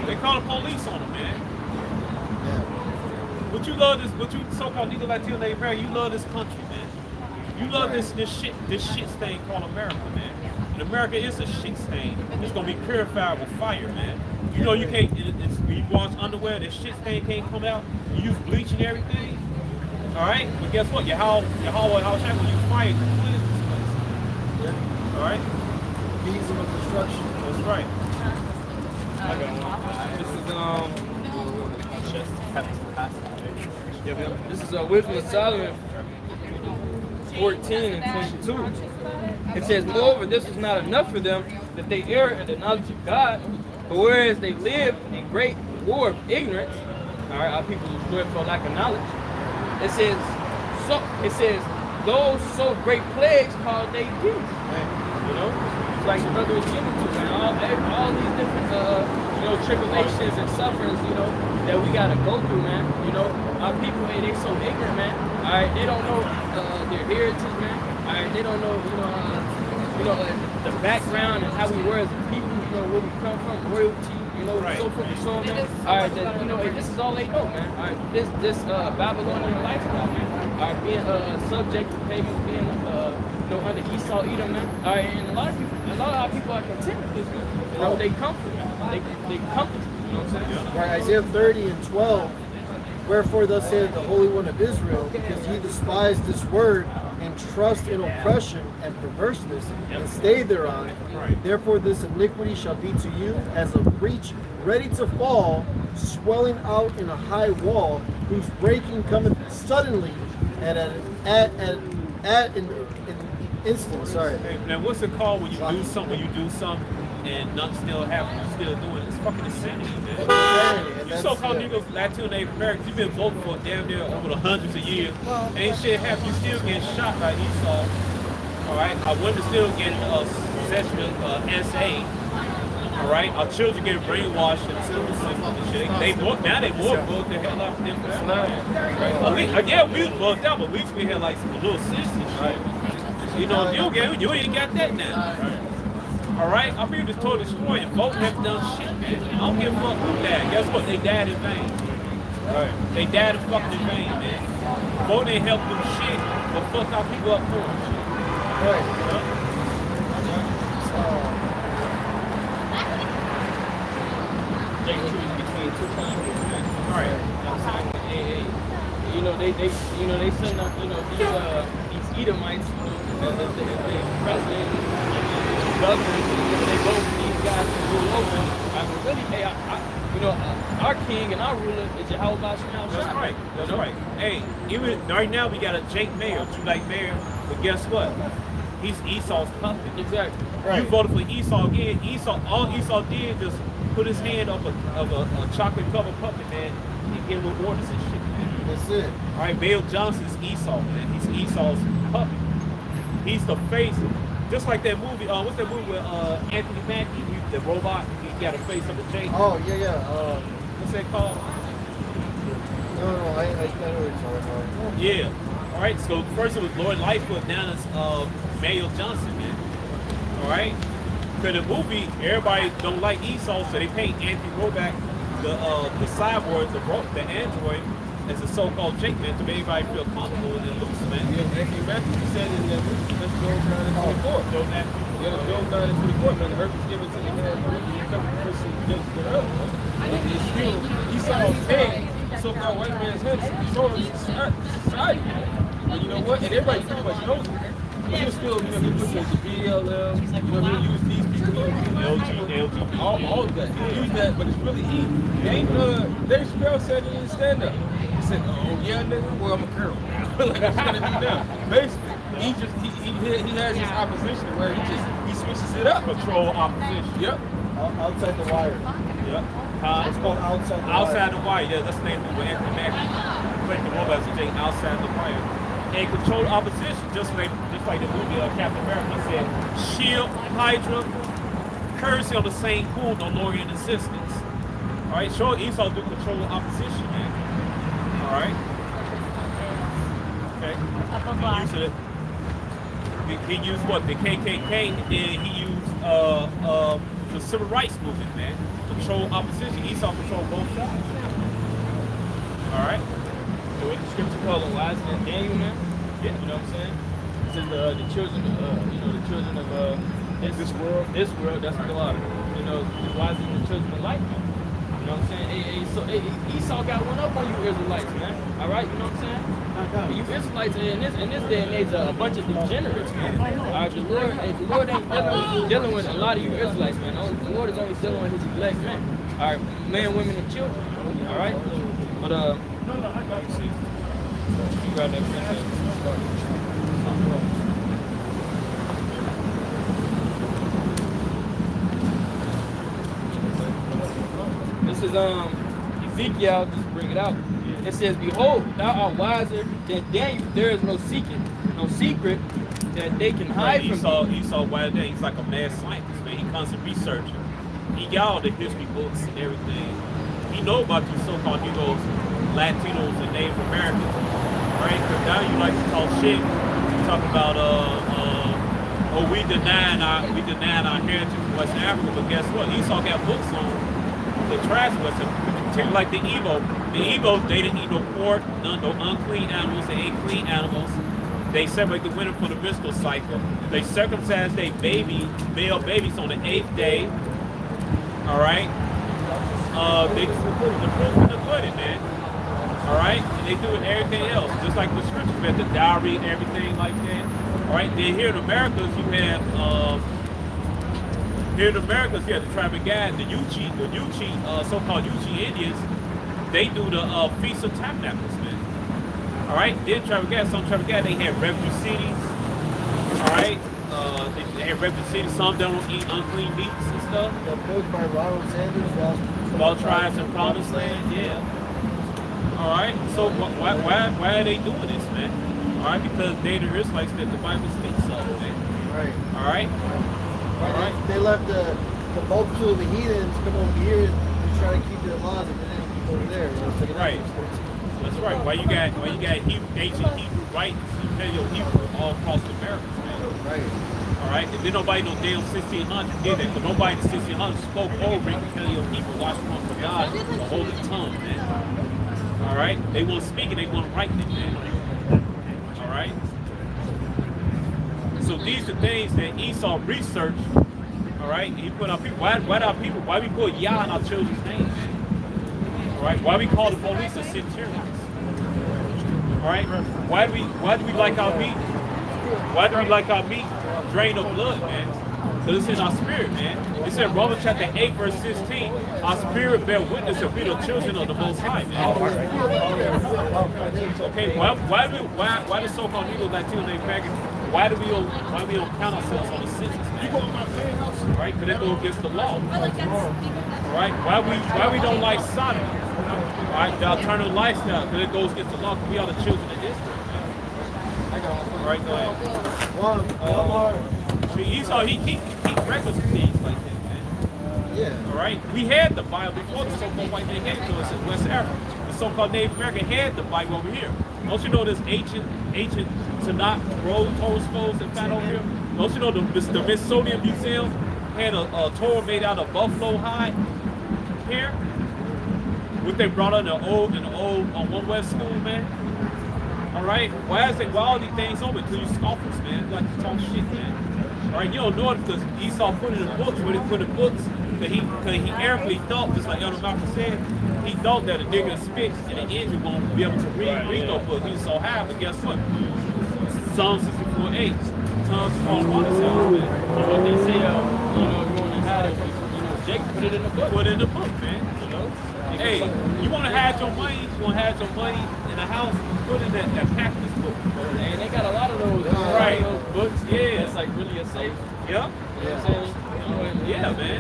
They call the police on them, man. Yeah. But you love this, but you so-called Negro Latino native America, you love this country, man. You love this shit stain called America, man. And America is a shit stain. It's gonna be purified with fire, man. You know you can't. You wash underwear, that shit stain can't come out. You use bleach and everything. All right, but guess what? Your how shack will use fire to cleanse this place. right. Bees of destruction. That's right. I got one. This is Wisdom of Solomon 14 and 22. It says, moreover, this was not enough for them that they err in the knowledge of God, but whereas they live in great war of ignorance, all right, our people destroyed for lack of knowledge. It says, those so great plagues called they peace. You know, it's like the brother was getting to, man. All these different, tribulations and sufferings, that we gotta go through, man. Our people, hey, they so ignorant, man. All right, they don't know their heritage, man. All right, they don't know, the background and how we were as a people, where we come from, royalty, Right. so forth and so on, man. All right, this is all they know, man. All right, this Babylonian lifestyle, man. All right, being subject to pagans, being under Esau, Edom, man. All right, and a lot of our people are content with this, man. They comfort, man. They comfort, you know what I'm saying? Right, Isaiah 30 and 12. Wherefore thus saith the Holy One of Israel, because ye despise this word, and trust in oppression and perverseness, and stay thereon. Right. Therefore this iniquity shall be to you as a breach ready to fall, swelling out in a high wall, whose breaking cometh suddenly and at an instant. Sorry. Hey, now, what's it called when you do something and nothing still happens, you're still doing it? It's fucking insanity, man. You so-called niggas, Latino Native Americans, you've been voting for damn near over the hundreds of years. Ain't shit happening. You still getting shot by Esau. All right, our women still getting sexual SA. All right, our children getting brainwashed in the school system and shit. They bugged the hell out of them. Yeah, we was bugged out, but at least we had like some little sisters, right? You ain't got that now. All right, our people just totally destroyed and voting have done shit, man. I don't give a fuck who died. Guess what? They died in vain. Right. They died in fucking in vain, man. Voting ain't helped do shit, but fuck our people up for them. Right. They choose between two countries, man. All right. They send up, these Edomites, the president, governors, they vote for these guys to rule over. Our king and our ruler is Yahweh Shemel. That's right. That's right. Hey, even right now we got a Jake Mayer, True Like Mayor, but guess what? He's Esau's puppet. Exactly. Right. You voted for Esau again. All Esau did just put his hand up a chocolate covered puppet, man. He gave him orders and shit, man. That's it. All right, Baal Johnson's Esau, man. He's Esau's puppet. He's the face. Just like that movie, what's that movie with Anthony Mackie, the robot? He got a face of a Jake. Oh, yeah. What's that called? No, I know what you're talking about. Yeah. All right. So first it was Lord Lightfoot, now it's Mayo Johnson, man. All right. So the movie, everybody don't like Esau, so they paint Anthony Roback, the cyborg, the android, as a so-called Jake, man, to make everybody feel comfortable and loose, man. Yeah, Anthony Matthews said in that movie, let's go down in 24. Joe Matthews. Yeah, let's go down in 24, man. The earth was given to the man, a couple of persons just the earth. It's still, Esau paid so-called white man's head to control society. But you know what? And everybody pretty much knows it. But he'll still, he puts the BLM, he'll use these people, LG. all of that. He'll use that, but it's really easy. Dave Chappelle said it in his stand-up. He said, oh yeah, nigga, well, I'm a girl. Like, I'm trying to do now. Basically, he has his opposition where he switches it up. Control opposition. Yep. Outside the wire. Yep. It's called Outside the Wire. Outside the Wire. Yeah, that's the name of it with Anthony Mackie. Playing the robot as a Jake outside the wire. And control opposition, just like the movie Captain America said, Shield, Hydra, currency on the same pool, no longer in existence. All right, show Esau do control opposition, man. All right. Okay. He used what? The KKK, and then he used the civil rights movement, man. Control opposition. Esau controlled both sides. All right. So what the scripture called the wise man Daniel, man? Yeah. You know what I'm saying? It says the children of this world, that's what a lot of, the wise and the children of light, man. You know what I'm saying? So Esau got one up on you Israelites, man. All right, you know what I'm saying? You Israelites in this day and age are a bunch of degenerates, man. All right, the Lord ain't dealing with a lot of you Israelites, man. The Lord is only dealing with his elect, man. All right, men, women, and children. All right, but you grab that picture. This is Ezekiel. Just bring it out. It says, "Behold, thou art wiser than Daniel. There is no secret that they can hide from thee." Esau wiser than he's like a mad scientist, man. He comes to research. He got all the history books and everything. He know about you so-called Negroes, Latinos, and Native Americans, right? Because now you like to talk shit. You talk about we denying our heritage from West Africa, but guess what? Esau got books on the trash West Africa, like the Igbo. The Igbo, they didn't eat no pork, no unclean animals, they ate clean animals. They separate the winter from the menstrual cycle. They circumcise their male babies on the 8th day. All right. They put the proof in the pudding, man. All right, and they do it everything else, just like the scriptures, man, the dowry and everything like that. All right. Then here in Americas, you have the tribe of Gad, the Yuchi, so-called Yuchi Indians. They do the Feast of Tabernacles, man. All right. Then some tribe of Gad, they have refuge cities. All right. They have refuge cities. Some don't eat unclean meats and stuff. Built by Ronald Sanders. All tribes in Promised Land, yeah. All right. So why are they doing this, man? All right, because they the Israelites that the Bible speaks of, man. Right. All right. All right. They left the multitude of the heathens come over here and try to keep their laws, and then keep over there. Right. That's right. Why you got ancient Hebrew writings, Imperial Hebrew all across America, man. Right. All right. And then nobody no damn 1600 did it, but nobody in 1600 spoke over Imperial Hebrew, watched one for God, the holy tongue, man. All right. They won't speak it, they won't write it, man. All right. So these are things that Esau researched. All right. He put our people. Why we put Yah in our children's names? All right. Why we call the police the centurions? All right. Why do we like our meat? Why do we like our meat drain of blood, man? Because it's in our spirit, man. It said Romans chapter 8, verse 16, our spirit bear witness that we are the children of the Most High, man. Okay, why the so-called Negro Latino named Megan, why we don't count ourselves on the census, man? Right? Because they go against the law. Right? Why we don't like Sodom? Right? The alternative lifestyle, because it goes against the law, because we are the children of Israel, man. All right, go ahead. One more. Esau, he records things like that, man. Yeah. All right? We had the Bible before the so-called white man gave it to us in West Africa. The so-called Native American had the Bible over here. Don't you know this ancient Tanakh Torah scrolls and found over here? Don't you know the Smithsonian Museum had a Torah made out of buffalo hide here? What they brought in the old on One West School, man. All right? Why all these things over? Because you scoffers, man. You like to talk shit, man. All right, you don't know it because Esau put it in the books. When he put it in the books, because he arrogantly thought, just like Elder Malcolm said, he thought that a nigga spits and an engine won't be able to read no book. He's so high, but guess what? Psalm 64:8. Psalm 64:1 man. What they say, you want to hide it, Jake put it in the book. Put it in the book, man. You know? Hey, you want to hide your money? You want to hide your money in a house? Put it in that Packers book. And they got a lot of those, right? Those books. Yeah, it's like really a safe. Yep. You know what I'm saying? Yeah, man.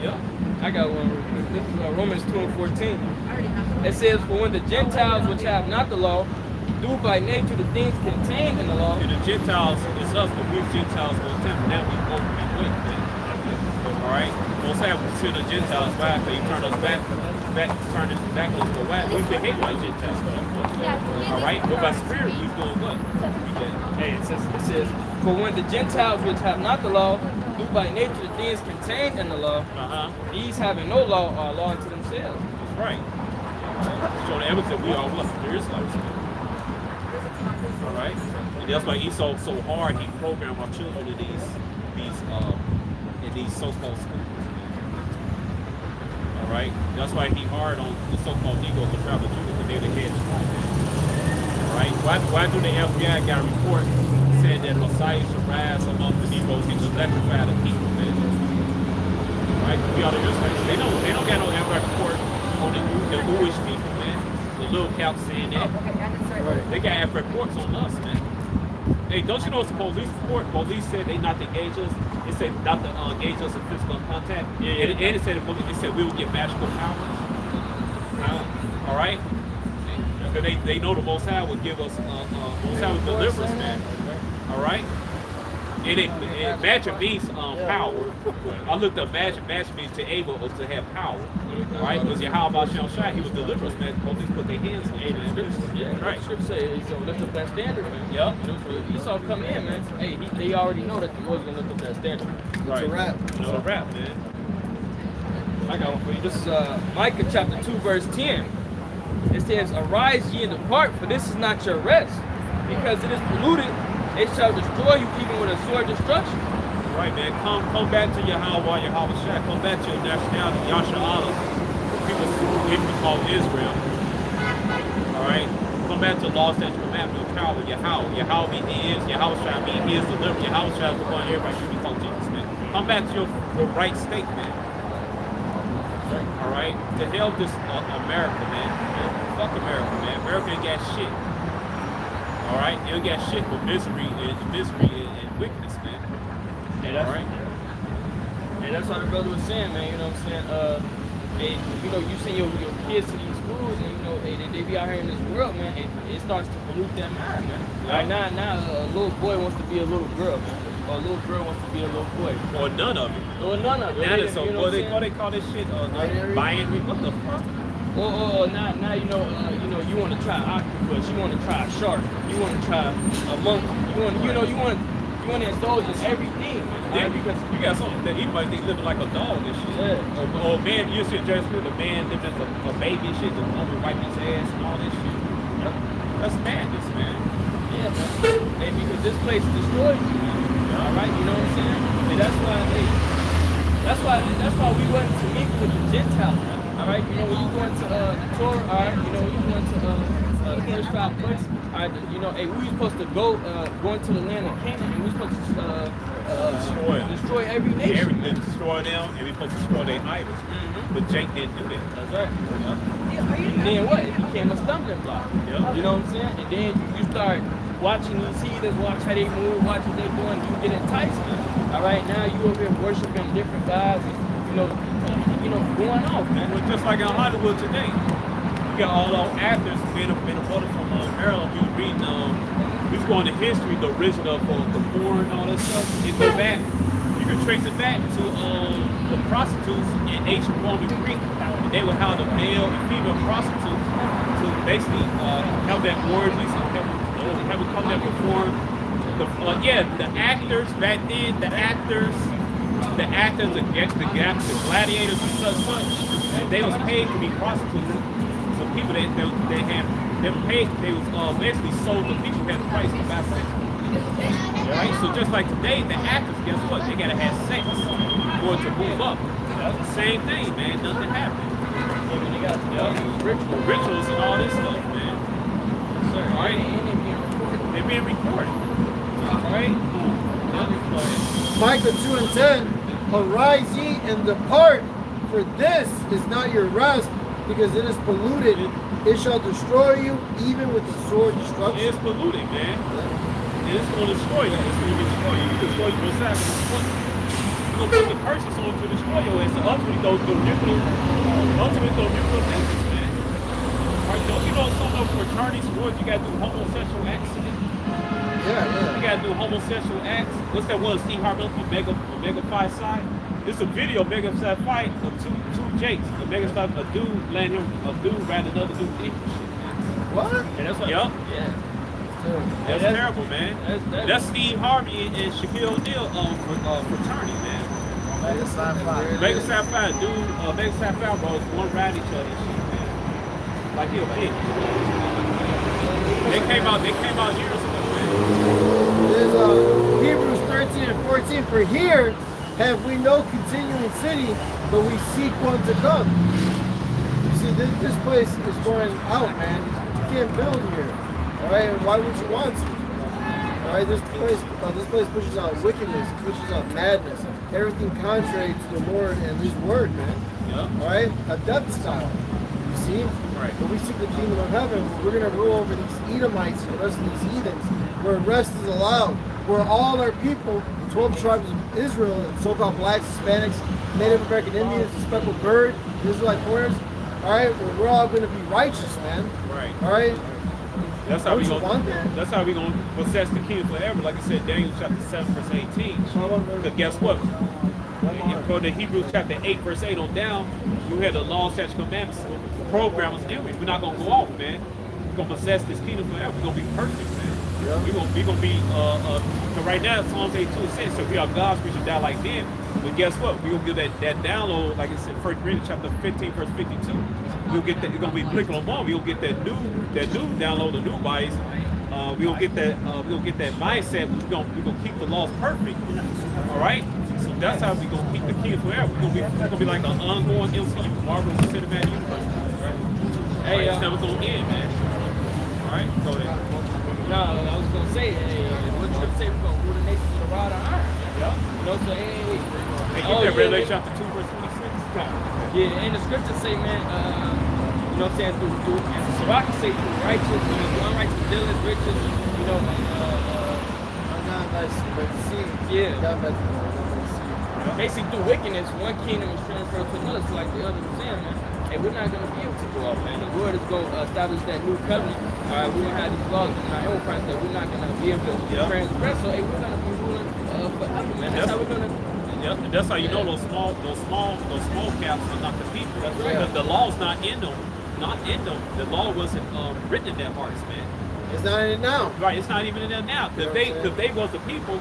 Yep. I got one. This is Romans 2:14. It says, "For when the Gentiles which have not the law do by nature the things contained in the law." And the Gentiles is us, but we're Gentiles will attempt that we both be with, man. All right. Most have to the Gentiles back, they turn us back, turn it back us to whack. We behave like Gentiles. All right. But by spirit, we doing what? Hey, it says, "For when the Gentiles which have not the law do by nature the things contained in the law, these having no law are a law unto themselves." That's right. So the evidence that we are what? There is life. All right. And that's why Esau so hard. He programmed our children in these so-called schools. All right. That's why he hard on the so-called Negroes to travel to Judah because they're the head. All right? Why do the FBI got a report saying that Messiah should rise among the Negroes and electrify the people, man? Right? We ought to just they don't got no FBI report on the Jewish people, man. The little cap saying that. Right. They got FBI reports on us, man. Hey, don't you know it's a police report? Police said they not to engage us. It said not to engage us in physical contact. Yeah. And it said we will get magical powers. All right? Because they know the Most High will give us, Most High will deliver us, man. All right? And magic means power. I looked up magic. Magic means to able or to have power. All right? Because Yahweh Shal Shai, he was deliver us, man. Police put their hands on it. Yeah, right. Scripture says he's gonna lift up that standard, man. Yep. So Esau come in, man. Hey, they already know that the Lord's gonna lift up that standard. Right. It's a wrap. It's a wrap, man. I got one for you. This is Micah chapter 2, verse 10. It says, "Arise ye and depart, for this is not your rest, because it is polluted. It shall destroy you even with a sword destruction." Right, man. Come back to Yahweh Shai. Come back to your nationality, Yasha'Allah. People call Israel. All right? Come back to law, statute, commandment, power, Yahweh. Yahweh is, Yahweh Shai mean he is delivered. Yahweh Shai is the one everybody should be called Jesus, man. Come back to your right state, man. All right? To hell this America, man. Fuck America, man. America ain't got shit. All right? They ain't got shit but misery and wickedness, man. And that's, right. And that's what the brother was saying, man. You know what I'm saying? And, you know, you send your kids to these schools, and you know, they be out here in this world, man. It starts to pollute their mind, man. Right now, a little boy wants to be a little girl, man. Or a little girl wants to be a little boy. Or none of it. Or none of it. Now that's so. You know what they call this shit? Binary. What the fuck? Or now you know you want to try octopus, you want to try a shark, you want to try a monkey, you want to indulge in everything, man. Yeah, because you got something that everybody think living like a dog and shit. Yeah. Or man, you should just with a man living as a baby and shit, the woman wiping his ass and all this shit. Yep. That's madness, man. Yeah, man. Hey, because this place destroys you, man. All right, you know what I'm saying? And that's why we went to meet with the Gentiles, man. All right, you know, when you go into the Torah, all right, you know, when you go into the first 5 places, all right, you know, hey, we were supposed to go into the land of Canaan, and we were supposed to destroy every nation. Everything, destroy them, and we supposed to destroy their idols. Mm-hmm. But Jake didn't do that. That's right. And then what? It became a stumbling block. Yep. You know what I'm saying? And then you start watching these heathens, watch how they move, watch what they're doing, you get enticed. All right, now you over here worshiping different gods, and, you know, going off, man. Well, just like in Hollywood today, you got all those actors being reported from Maryland. We was reading, we was going to history, the origin of the porn and all that stuff. You go back, you can trace it back to the prostitutes in ancient Roman Greek. And they would have the male and female prostitutes to basically have that orgies and have it come there perform. The actors back then, the gladiators and such, they was paid to be prostitutes. So people they were paid, they was basically sold to people who had the price to buy sex. Right? So just like today, the actors, guess what? They gotta have sex for it to move up. That's the same thing, man. Nothing happened. They got rituals and all this stuff, man. All right? They're being recorded. All right? Micah 2 and 10. Arise ye and depart, for this is not your rest, because it is polluted. It shall destroy you even with the sword destruction. It's polluted, man. It's going to destroy you. It's going to destroy you. You destroy you yourself. You're going to put the curses on to destroy you. And so ultimately those nuclear business, man. Right, don't you know some of fraternities wars you got to do homosexual acts in it? Yeah. You gotta do homosexual acts. What's that one? Steve Harvey, Mega Phi Psi. It's a video of Mega Phi Phi of two Jakes. A dude ran another dude. What? And that's what. Yep. Yeah. That's terrible, man. That's Steve Harvey and Shaquille O'Neal fraternity, man. Mega Sci-Fi. Mega Sci-Fi, dude. Mega Sci-Fi bros one ride each other and shit, man. Like he a bitch. They came out years ago. There's Hebrews 13 and 14. For here have we no continuing city, but we seek one to come. You see, this place is going out, man. You can't build here. All right, and why would you want to? All right, this place pushes out wickedness, pushes out madness, everything contrary to the Lord and His word, man. Yeah. All right, a death style. You see? Right. When we seek the kingdom of heaven, we're gonna rule over these Edomites and the rest of these heathens, where rest is allowed, where all our people, the 12 tribes of Israel, and so-called blacks, Hispanics, Native American Indians, the speckled bird, the Israelite foreigners, all right, well, we're all gonna be righteous, man. Right. All right. That's how we Don't you want gonna. that? That's how we gonna possess the kingdom forever. Like I said, Daniel chapter 7 verse 18. Because guess what? According to Hebrews chapter 8 verse 8 on down, you had the law, statutes, commandments, program us anyway. We're not gonna go off, man. We're gonna possess this kingdom forever. We're gonna be perfect, man. Yeah. We're gonna be. So right now, Psalms 82 says, so we are God's creatures die like them. But guess what? We're gonna get that download, like it said, 1 Corinthians chapter 15 verse 52. We'll get that. It's gonna be applicable more. We'll get that new download, the new bias. We'll get that. We'll get that mindset. We're gonna keep the laws perfect. All right. So that's how we're gonna keep the kingdom forever. We're gonna be like an ongoing MCU, Marvel Cinematic Universe. Right. Hey, it's never gonna end, man. All right. Go ahead. No, I was gonna say, hey, what you gonna say? We're gonna rule the nations with a rod of iron. Yeah. You know, so hey, Hey, get that Revelation chapter 2 verse 26. yeah, and the scriptures say, man, you know what I'm saying, through and so I can say through righteous, through unrighteous dealings, riches, you know, basically through wickedness, one kingdom is transferred to another, so like the other was saying, man. Hey, we're not going to be able to go off, man. The Lord is going to establish that new covenant. All right, we're going to have these laws in our own Christ that we're not going to be able to transgress. So, hey, we're going to be ruling forever, man. That's how we're going to. Yep, and that's how you know those small caps are not the people. That's right. Because the law's not in them. Not in them. The law wasn't written in their hearts, man. It's not in it now. Right, it's not even in there now. You know If they was the people,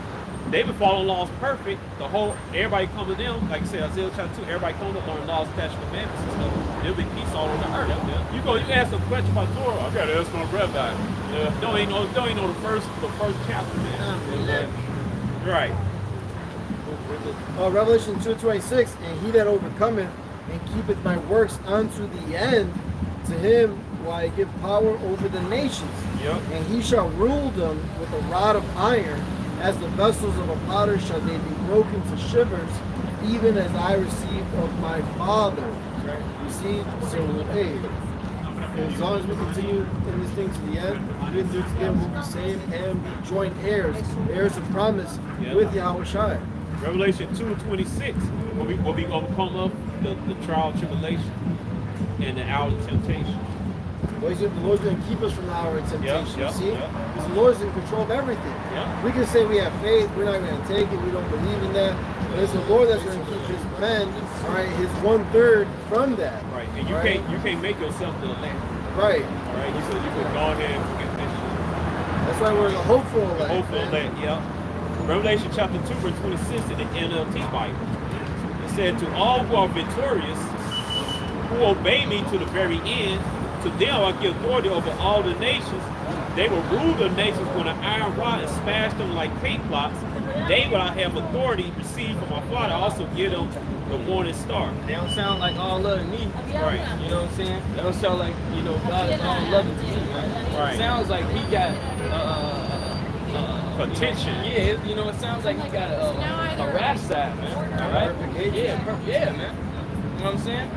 they would follow laws perfect. Everybody come to them, like I said, Isaiah chapter 2, everybody come to learn laws, statutes, commandments and stuff. There'll be peace all over the earth. You ask a question about Torah, I gotta ask my rabbi. Don't ain't know the first chapter, man. Right. Revelation 2:26, and he that overcometh and keepeth my works unto the end, to him will I give power over the nations. Yep. And he shall rule them with a rod of iron, as the vessels of a potter shall they be broken to shivers, even as I received of my Father. Right. You see, so hey, as long as we continue in this thing to the end, we do together, we'll be saved and be joint heirs of promise with Yahweh Shai. Revelation 2:26, will be overcome of the trial, tribulation, and the hour of temptation. Well, the Lord's going to keep us from the hour of temptation, you see? Yep. Because the Lord's in control of everything. Yep. We can say we have faith, we're not going to take it, we don't believe in that. But it's the Lord that's going to keep his men, all right, his 1/3 from that. Right, and you can't make yourself the elect. Right. All right, you can go ahead and forget that shit. That's why we're the hopeful elect. Hopeful elect, yeah. Revelation chapter 2 verse 26 in the NLT Bible. It said, to all who are victorious, who obey me to the very end, to them I give authority over all the nations. They will rule the nations with an iron rod and smash them like paint blocks. They will have authority received from my Father. I also give them the morning star. They don't sound like all love to me. Right. You know what I'm saying? They don't sound like, you know, God is all loving to me, man. Right. It sounds like he got Contention. Yeah, you know, it sounds like he got a rap side, man. All right? Yeah, man. You know what I'm saying?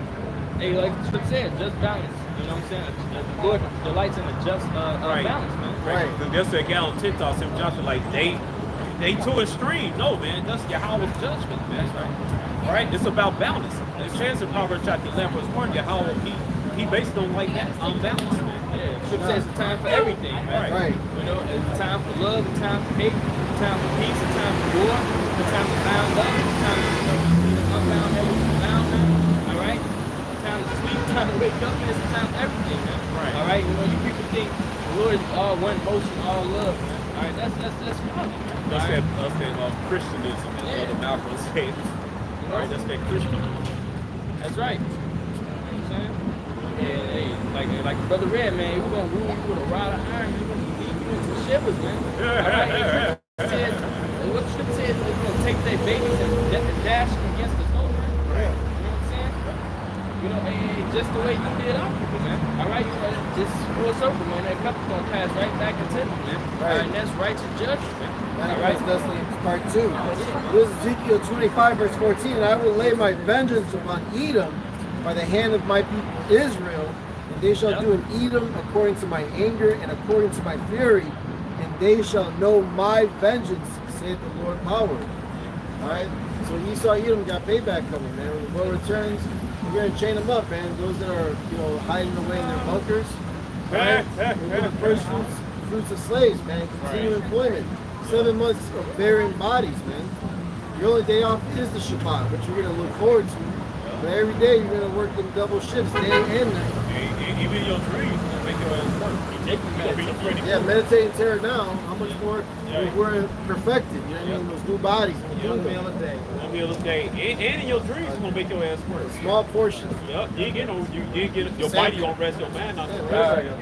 Hey, like the script said, just balance. You know what I'm saying? The Lord delights in the just balance, man. Right. That's that guy on TikTok, Sam Joshua, like they too extreme. No, man, that's Yahweh's judgment, man. That's right. All right, it's about balance. It says in Proverbs chapter 11, verse 1, Yahweh, he based on like that, unbalanced, man. Yeah, script says it's time for everything, man. Right. You know, it's time for love, it's time for hate, it's time for peace, it's time for war, it's time to bound up, it's time to unbound everything bound, man. All right? It's time to sleep, it's time to wake up, and it's time for everything, man. Right. All right? You know, you people think the Lord is all one motion, all love, man. All right, that's wrong, man. That's that Christianism, as Brother Malcolm said. All right, that's that Christianism. That's right. You know what I'm saying? Yeah, like Brother Red, man, we're gonna rule you with a rod of iron. You're gonna be some shivers, man. All right? What the scripture says, they're gonna take their babies and dash them against the door, man. Right. You know what I'm saying? you know, just the way you did our people, man. All right, you know, this is full circle, man. That cup's gonna pass right back into them, man. All right, and that's righteous judgment, man. All right, that's part 2. This is Ezekiel 25, verse 14. And I will lay my vengeance upon Edom by the hand of my people Israel, and they shall do in Edom according to my anger and according to my fury, and they shall know my vengeance, saith the Lord power. All right. So Esau, Edom got payback coming, man. When the Lord returns, we're gonna chain them up, man. Those that are, you know, hiding away in their bunkers, right? We're the first fruits of slaves, man. Continue employment. 7 months of bearing bodies, man. Your only day off is the Shabbat, which you're gonna look forward to. But every day you're gonna work them double shifts, day and night. Even your dreams will make your ass work. Yeah, meditate and tear it down. How much more we're perfected, you know what I mean? Those new bodies. One meal a day. 1 meal a day. And in your dreams, it's going to make your ass work. Small portions. Yep. You ain't get your body going to rest your mind on it.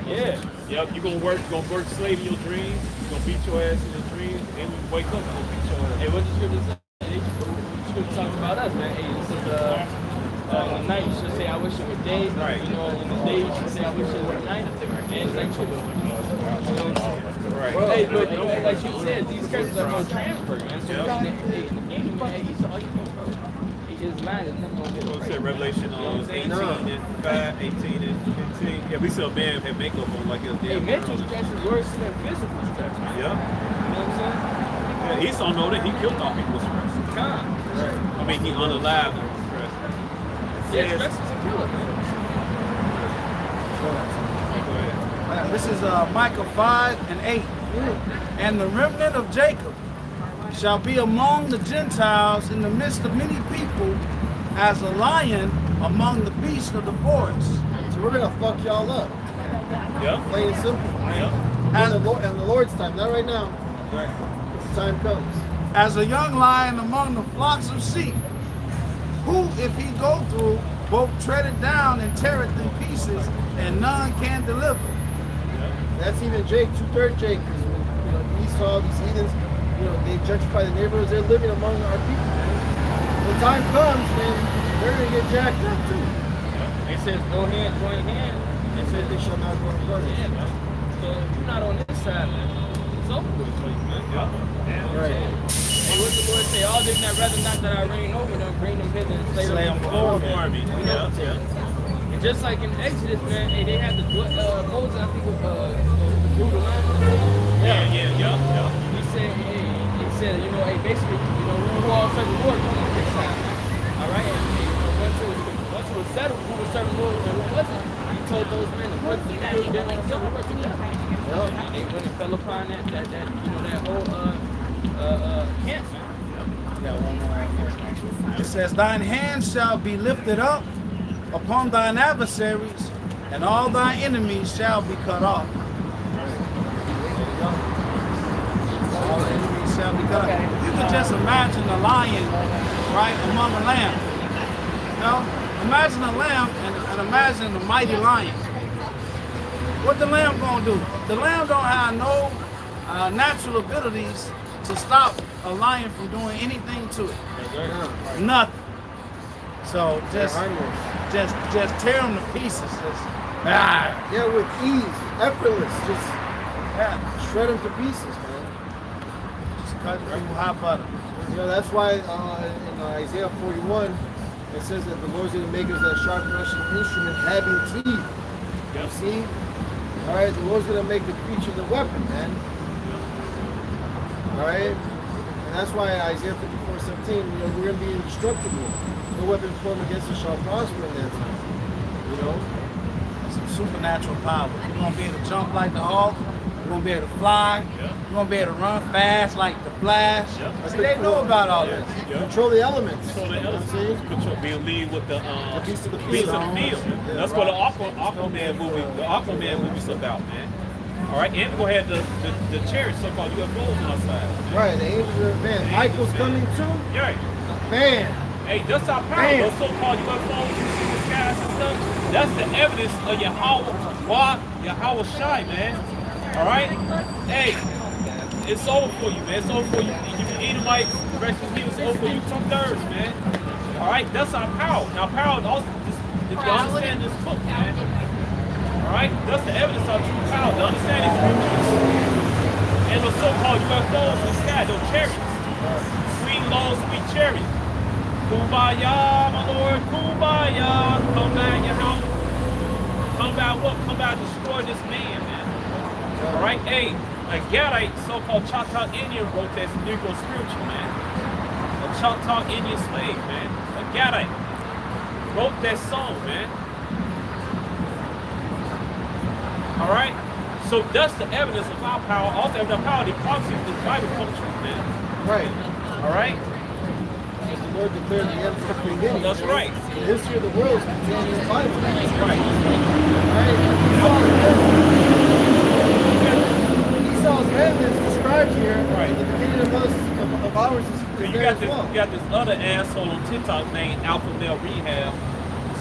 yeah. Yep. You're going to work slave in your dreams. You're going to beat your ass in your dreams. And when you wake up, you're going to beat your ass. Hey, what the scripture say? The scripture talks about us, man. Hey, this is the night you should say, I wish it were day. Right. You know, in the day you should say, I wish it were night. And it's like, Right. Hey, but like you said, these curses are going to transfer, man. So his mind is never going to get It said Revelation 18 and 5, 18 and 15. Yeah, we saw a man have makeup on like a Hey, damn mental girl. stress is worse than physical stress, man. Yeah. You know what I'm saying? Yeah, Esau know that he killed all people with stress. Right. I mean, he unalived them with stress. Yeah, stress is a killer, man. Go ahead. This is Micah 5 and 8. And the remnant of Jacob shall be among the Gentiles in the midst of many people, as a lion among the beasts of the forest. So we're gonna fuck y'all up. Yeah. Plain and simple. Yeah. And the Lord's time, not right now. Right. The time comes. As a young lion among the flocks of sheep, who, if he go through, both tread it down and tear it in pieces, and none can deliver. That's even Jake, 2/3 Jake. 'Cause when, you know, Esau, these heathens, you know, they gentrify the neighborhoods. They're living among our people, man. When the time comes, man, they're gonna get jacked up too. It says go hand, join hand. They said they shall not go together. Yeah, man. So if you're not on this side, man, it's over with for you, man. Yeah. Right. Hey, what's the Lord say? All them that rather not that I reign over them, bring them hither and slay them before me. You know what I'm saying? And just like in Exodus, man, hey, they had the Moses, I think, drew the line. Yeah. He said, you know, hey, basically, you know, we were all serving Lord on this side. All right, and you know, once it was settled, who was serving Lord and who wasn't, he told those men to put the people that didn't kill the person. And they went and fell upon that you know, that whole camp. It says, thine hands shall be lifted up upon thine adversaries, and all thy enemies shall be cut off. All the enemies shall be cut off. You can just imagine a lion, right, among a lamb. You know? Imagine a lamb and imagine a mighty lion. What the lamb gonna do? The lamb don't have no natural abilities to stop a lion from doing anything to it. Nothing. So just tear them to pieces. Yeah, with ease, effortless, just shred them to pieces, man. Just cut them with hot butter. You know, that's why in Isaiah 41, it says that the Lord's going to make us that sharp threshing instrument having teeth. You see? All right, the Lord's going to make the creature the weapon, man. All right? And that's why Isaiah 54:17, you know, we're going to be indestructible. No weapon formed against us shall prosper in that time. You know? Some supernatural power. You're going to be able to jump like the hawk. You're going to be able to fly. You're going to be able to run fast like the Flash. See, they know about all this. Control the elements. Control the You know what I'm elements. saying? Control, being lead with the beast of the beast of the field. field. That's what the Aquaman movie's about, man. All right, and go ahead the chariots, so-called UFOs on our side. Right, the angels are advanced. Michael's coming too. Yeah. Man. Hey, that's our power. Those so-called UFOs you see in the skies and stuff. That's the evidence of Yahweh Shai, man. All right? Hey, it's over for you, man. It's over for you. You can Edomites, the rest of you, it's over for you 2/3, man. All right? That's our power. Now, power also, Did you understand this book, man? All right, that's the evidence of true power. To understand these scriptures and the so-called UFOs in the sky, those chariots, sweet low, sweet chariots. Kumbaya, my Lord, Kumbaya. Come back, you know. Come back, what? Come back, destroy this man, man. All right, hey, a Gadite, so-called Choctaw Indian wrote that Negro spiritual, man. A Choctaw Indian slave, man. A Gadite wrote that song, man. All right, so that's the evidence of our power. Also, the power, the prophecy of this Bible comes true, man. Right. All right. As the Lord declared the end from the beginning. That's right. The history of the world is contained in the Bible. That's right. Esau's end is described here. Right. The beginning of ours is You there got as this, well. you got this other asshole on TikTok named Alpha Male Rehab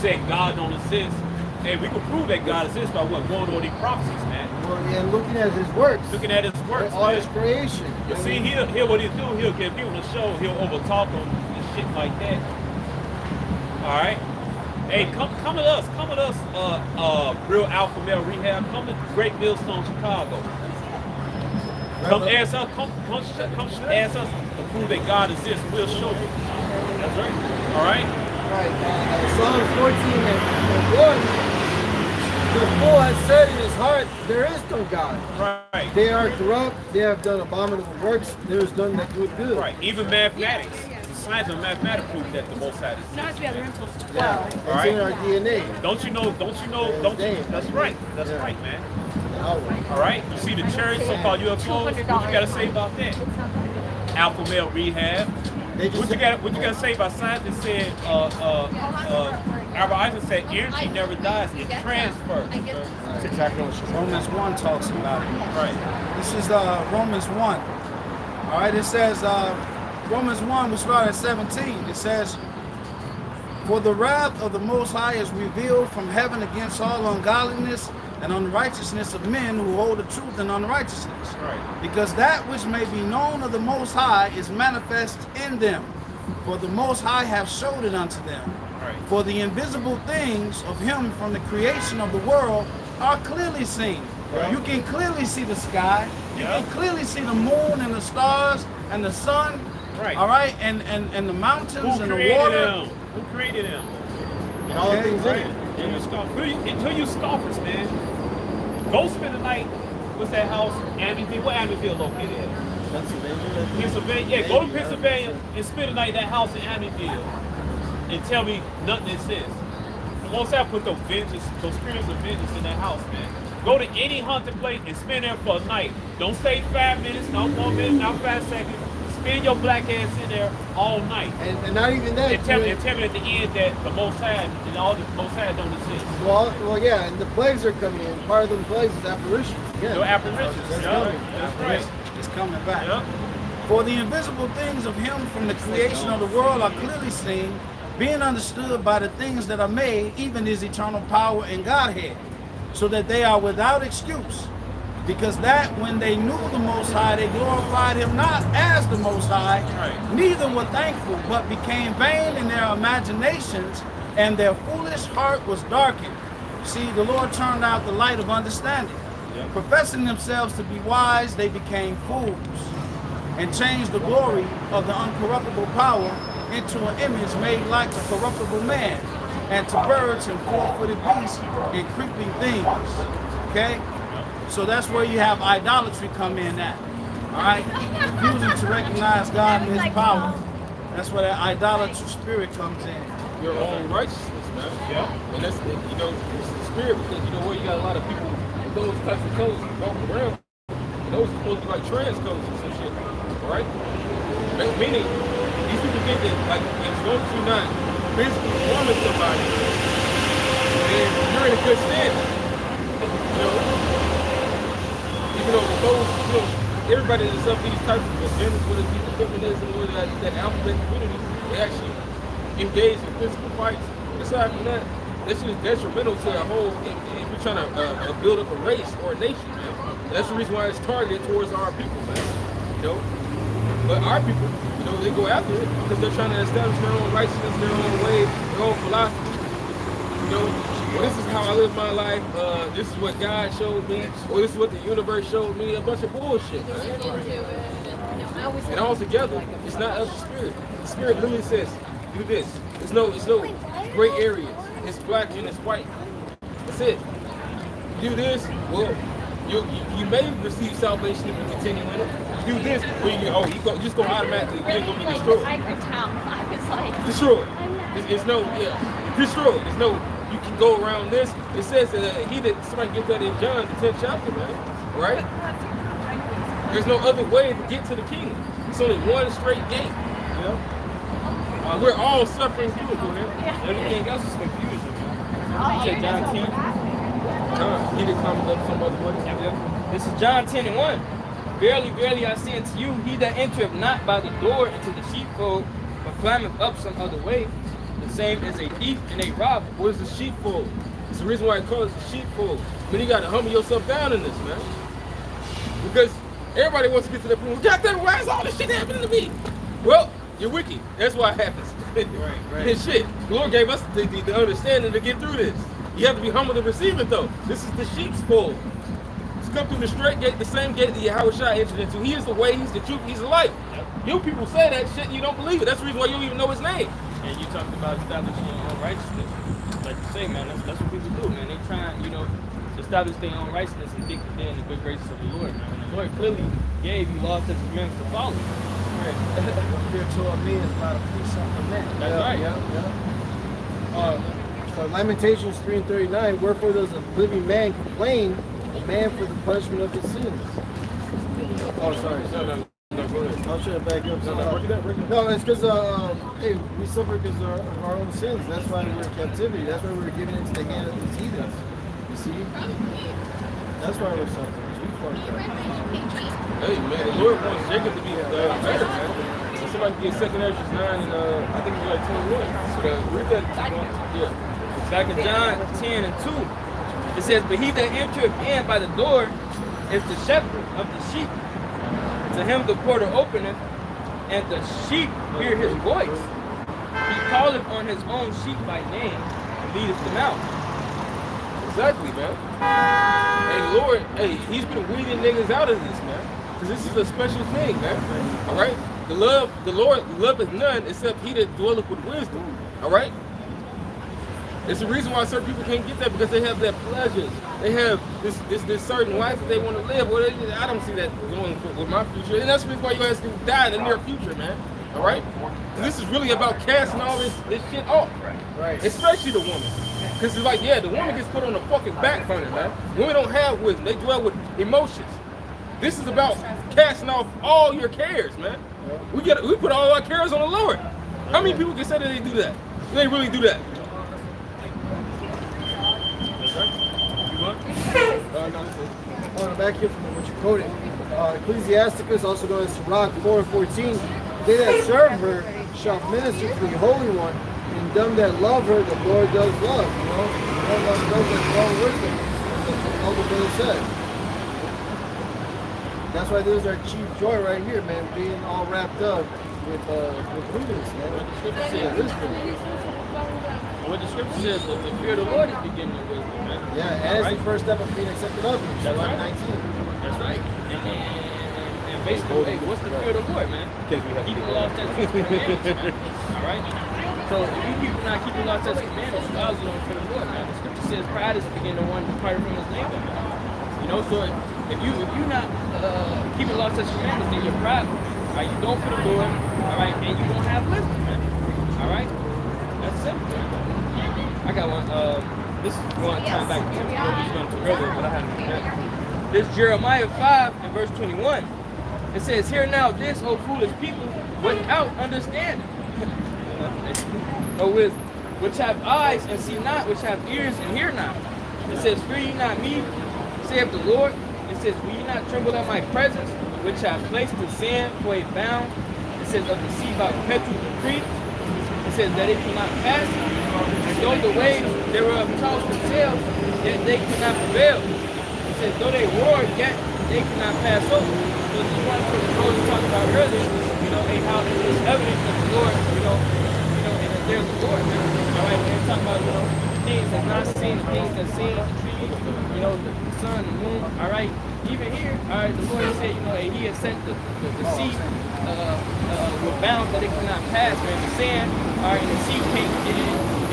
saying God don't exist. And we can prove that God exists by what? Going over these prophecies, man. Well, and looking at his works. Looking at his works, all man. his creation. You see, he'll what he'll do, he'll give people the show, he'll overtalk them and shit like that. Alright? Hey, come with us, real Alpha Male Rehab, come to Great Millstone, Chicago. Come ask us, come ask us to prove that God exists, we'll show you. That's right. Alright? Right. Psalms 14 and 1. The fool has said in his heart, there is no God. Right. They are corrupt, they have done abominable works, there is none that do good. Right. Even mathematics. The science of mathematics proves that the Most High exists. Yeah. It's Alright. in our DNA. Don't you know, that's right. That's right, man. Alright. You see the church, so-called UFOs, what you gotta say about that? Alpha Male Rehab. What you gotta say about science that said Albert Einstein said energy never dies, it transfers. That's exactly what Romans 1 talks about it. Right. This is Romans 1. All right, it says, Romans 1, we start at 17. It says, for the wrath of the Most High is revealed from heaven against all ungodliness and unrighteousness of men who hold the truth in unrighteousness. Right. Because that which may be known of the Most High is manifest in them. For the Most High have showed it unto them. Right. For the invisible things of him from the creation of the world are clearly seen. Right. You can clearly see the sky. You Yeah. can clearly see the moon and the stars and the sun. Right. All right, and the mountains Who and the created water. them? Who created them? And all the things in Right. it. Until you scoffers, man. Go spend the night. What's that house? Amityville. Where Amityville located at? Pennsylvania. Yeah, go to Pennsylvania and spend the night at that house in Amityville. And tell me nothing exists. The Most High put those spirits of vengeance in that house, man. Go to any haunted place and spend there for a night. Don't stay 5 minutes, not 1 minute, not 5 seconds. Spend your black ass in there all night. And not even that. And tell me at the end that the Most High and all the Most High don't exist. Well, yeah, and the plagues are coming in. Part of the plagues is apparitions. Yeah. No apparitions. That's Yeah, coming. that's right. It's coming back. Yeah. For the invisible things of him from the creation of the world are clearly seen, being understood by the things that are made, even his eternal power and Godhead, so that they are without excuse. Because that when they knew the Most High, they glorified him not as the Most High, Right. neither were thankful, but became vain in their imaginations, and their foolish heart was darkened. See, the Lord turned out the light of understanding. Yep. Professing themselves to be wise, they became fools, and changed the glory of the uncorruptible power into an image made like a corruptible man, and to birds and four-footed beasts and creeping things. Okay? So that's where you have idolatry come in at. All right? Refusing to recognize God and his power. That's where that idolatrous spirit comes in. Your own righteousness, man. Yeah. And that's, it's the spirit, because, where you got a lot of people with those types of codes walking around. And those are supposed to be like trans codes and some shit. Right? Meaning, these people think that, like, as long as you're not physically harming somebody, then you're in a good standing. Even though those, everybody that's up these types of agendas, whether it be the feminism or that alphabet community, they actually engage in physical fights. Aside from that, that shit is detrimental to the whole, if you're trying to build up a race or a nation, man. That's the reason why it's targeted towards our people, man. But our people, they go after it because they're trying to establish their own righteousness, their own way, their own philosophy. You know, this is how I live my life. This is what God showed me, or this is what the universe showed me. A bunch of bullshit. Man. And all together, it's not of the spirit. The spirit literally says, do this. It's no gray areas. It's black and it's white. That's it. You do this, well, you may receive salvation if you continue in it. You do this, well, you just go automatically. You're gonna be destroyed. Destroyed. It's no, destroyed. There's no. You can go around this. It says somebody get that in John, the 10th chapter, man. Right? There's no other way to get to the kingdom. It's only one straight gate. You know? We're all suffering through it, man. Everything else is confusion. Check John 10. He did comment up some other words. This is John 10:1. Verily, verily, I say unto you, he that entereth not by the door into the sheepfold, but climbeth up some other way, the same is a thief and a robber. What is the sheepfold? It's the reason why I call it the sheepfold. But you got to humble yourself down in this, man. Because everybody wants to get to that point. God damn, why is all this shit happening to me? Well, you're wicked. That's why it happens. Right. And shit. The Lord gave us the understanding to get through this. You have to be humble to receive it, though. This is the sheep's fold. It's come through the straight gate, the same gate that Yahushua entered into. He is the way, he's the truth, he's the life. You people say that shit and you don't believe it. That's the reason why you don't even know his name. And you talked about establishing your own righteousness. Like you say, man, that's what people do, man. They try, to establish their own righteousness and think that they're in the good graces of the Lord, man. And the Lord clearly gave you laws and commandments to follow. Right. Fear toward me is about a precept of men. That's right. So Lamentations 3:39, wherefore does a living man complain, a man for the punishment of his sins? Oh, sorry. No, go ahead. I'll try to back up. Break it down. No, it's because hey, we suffer because of our own sins. That's why we're in captivity. That's why we're given into the hand of these heathens. You see? That's why we're suffering. We fucked up. Hey, man, the Lord wants Jacob to be better, man. So somebody get 2nd Ezra 9 and I think it's like 21. So read that. Yeah. Back in John 10:2, it says, but he that entereth in by the door is the shepherd of the sheep. To him the porter openeth, and the sheep hear his voice. He calleth on his own sheep by name, and leadeth them out. Exactly, man. Hey, Lord, he's been weeding niggas out of this, man. Because this is a special thing, man. All right? The Lord loveth none except he that dwelleth with wisdom. All right? It's the reason why certain people can't get that, because they have their pleasures. They have this certain life that they want to live. Well, I don't see that going with my future. And that's the reason why you guys can die in the near future, man. All right? This is really about casting all this shit off. Right. Especially the woman. Because it's like, the woman gets put on the fucking back burner, man. Women don't have wisdom. They dwell with emotions. This is about casting off all your cares, man. We put all our cares on the Lord. How many people can say that they do that? They really do that. Back here from what you quoted. Ecclesiasticus, also known as Sirach 4:14. They that serve her shall minister to the Holy One, and them that love her, the Lord does love. The Lord loves those that dwell with him. That's what Elder Billy said. That's why there's our chief joy right here, man, being all wrapped up with prudence, man. What the scripture says, the fear of the Lord is beginning of wisdom, man. Yeah, and it's the first step of being accepted of him. That's right. 19. That's right. And basically, what's the fear of the Lord, man? Keeping the law, statutes, and commandments, man. All right? So if you not keeping the law, statutes, and commandments, you obviously don't fear the Lord, man. The scripture says pride is the beginning of one departed from his neighbor, man. So if you not keeping the law, statutes, and commandments, then you're prideful. Right? You don't fear the Lord, all right? And you don't have wisdom, man. All right? That's simple, man. I got one. This is going time back to what we was going to earlier, but I haven't forgotten. This Jeremiah 5 and verse 21. It says, hear now this, O foolish people, without understanding. O wisdom, which have eyes and see not, which have ears and hear not. It says, fear ye not me, saith the Lord. It says, will ye not tremble at my presence, which have placed the sand for a bound. It says, of the sea by perpetual decree. It says that it cannot pass, and though the waves thereof toss themselves, yet they cannot prevail. It says, though they roar, yet they cannot pass over. So this is one of the Lord talked about earlier, and how it is evidence that the Lord, and that there's the Lord. All right, we're talking about, things that's not seen, the things that's seen, the trees, you know, the sun, the moon, all right? Even here, all right, the Lord said, you know, and he has sent the sea with bounds that it cannot pass, man. The sand, all right, and the sea can't,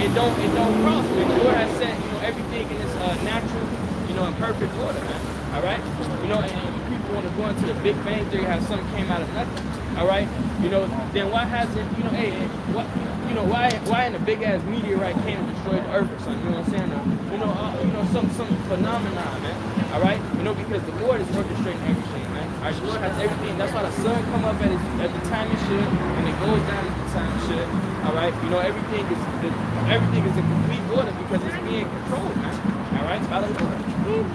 it don't cross, man. The Lord has set, you know, everything in its natural, you know, in perfect order, man. All right? You know, and people want to go into the Big Bang Theory, how something came out of nothing. All right? You know, then why hasn't, you know, hey, what, you know, why in a big ass meteorite came and destroyed the earth or something? You know what I'm saying? You know, some phenomenon, man. All right? You know, because the Lord is orchestrating everything, man. All right? The Lord has everything. That's why the sun come up at the time it should, and it goes down at the time it should. All right? You know, everything is in complete order because it's being controlled, man. All right? By the Lord. You know?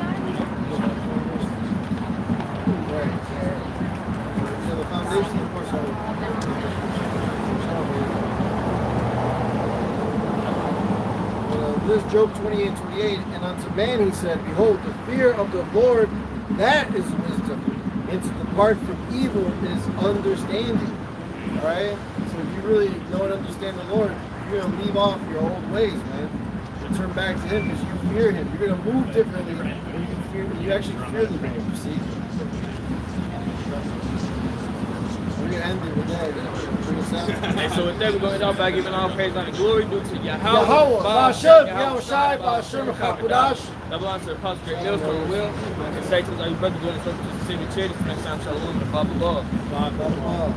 Right. So the foundation, of course, this Job 28:28, and unto man he said, behold, the fear of the Lord, that is wisdom, and to depart from evil is understanding. All right? So if you really know and understand the Lord, you're going to leave off your old ways, man. And turn back to him because you fear him. You're going to move differently when you actually fear the man, you see? We're going to end it with that. Bring us out. And so with that, we're going to end off by giving all praise and glory due to Yahweh. Ba'ashem, Yahushai, Ba'ashem, Chakudash. That belongs to the Apostle Great Mills from the will. And say to our brother doing the service to the city of charity. Next time, shalom, and blah, blah, blah. Blah, blah, blah.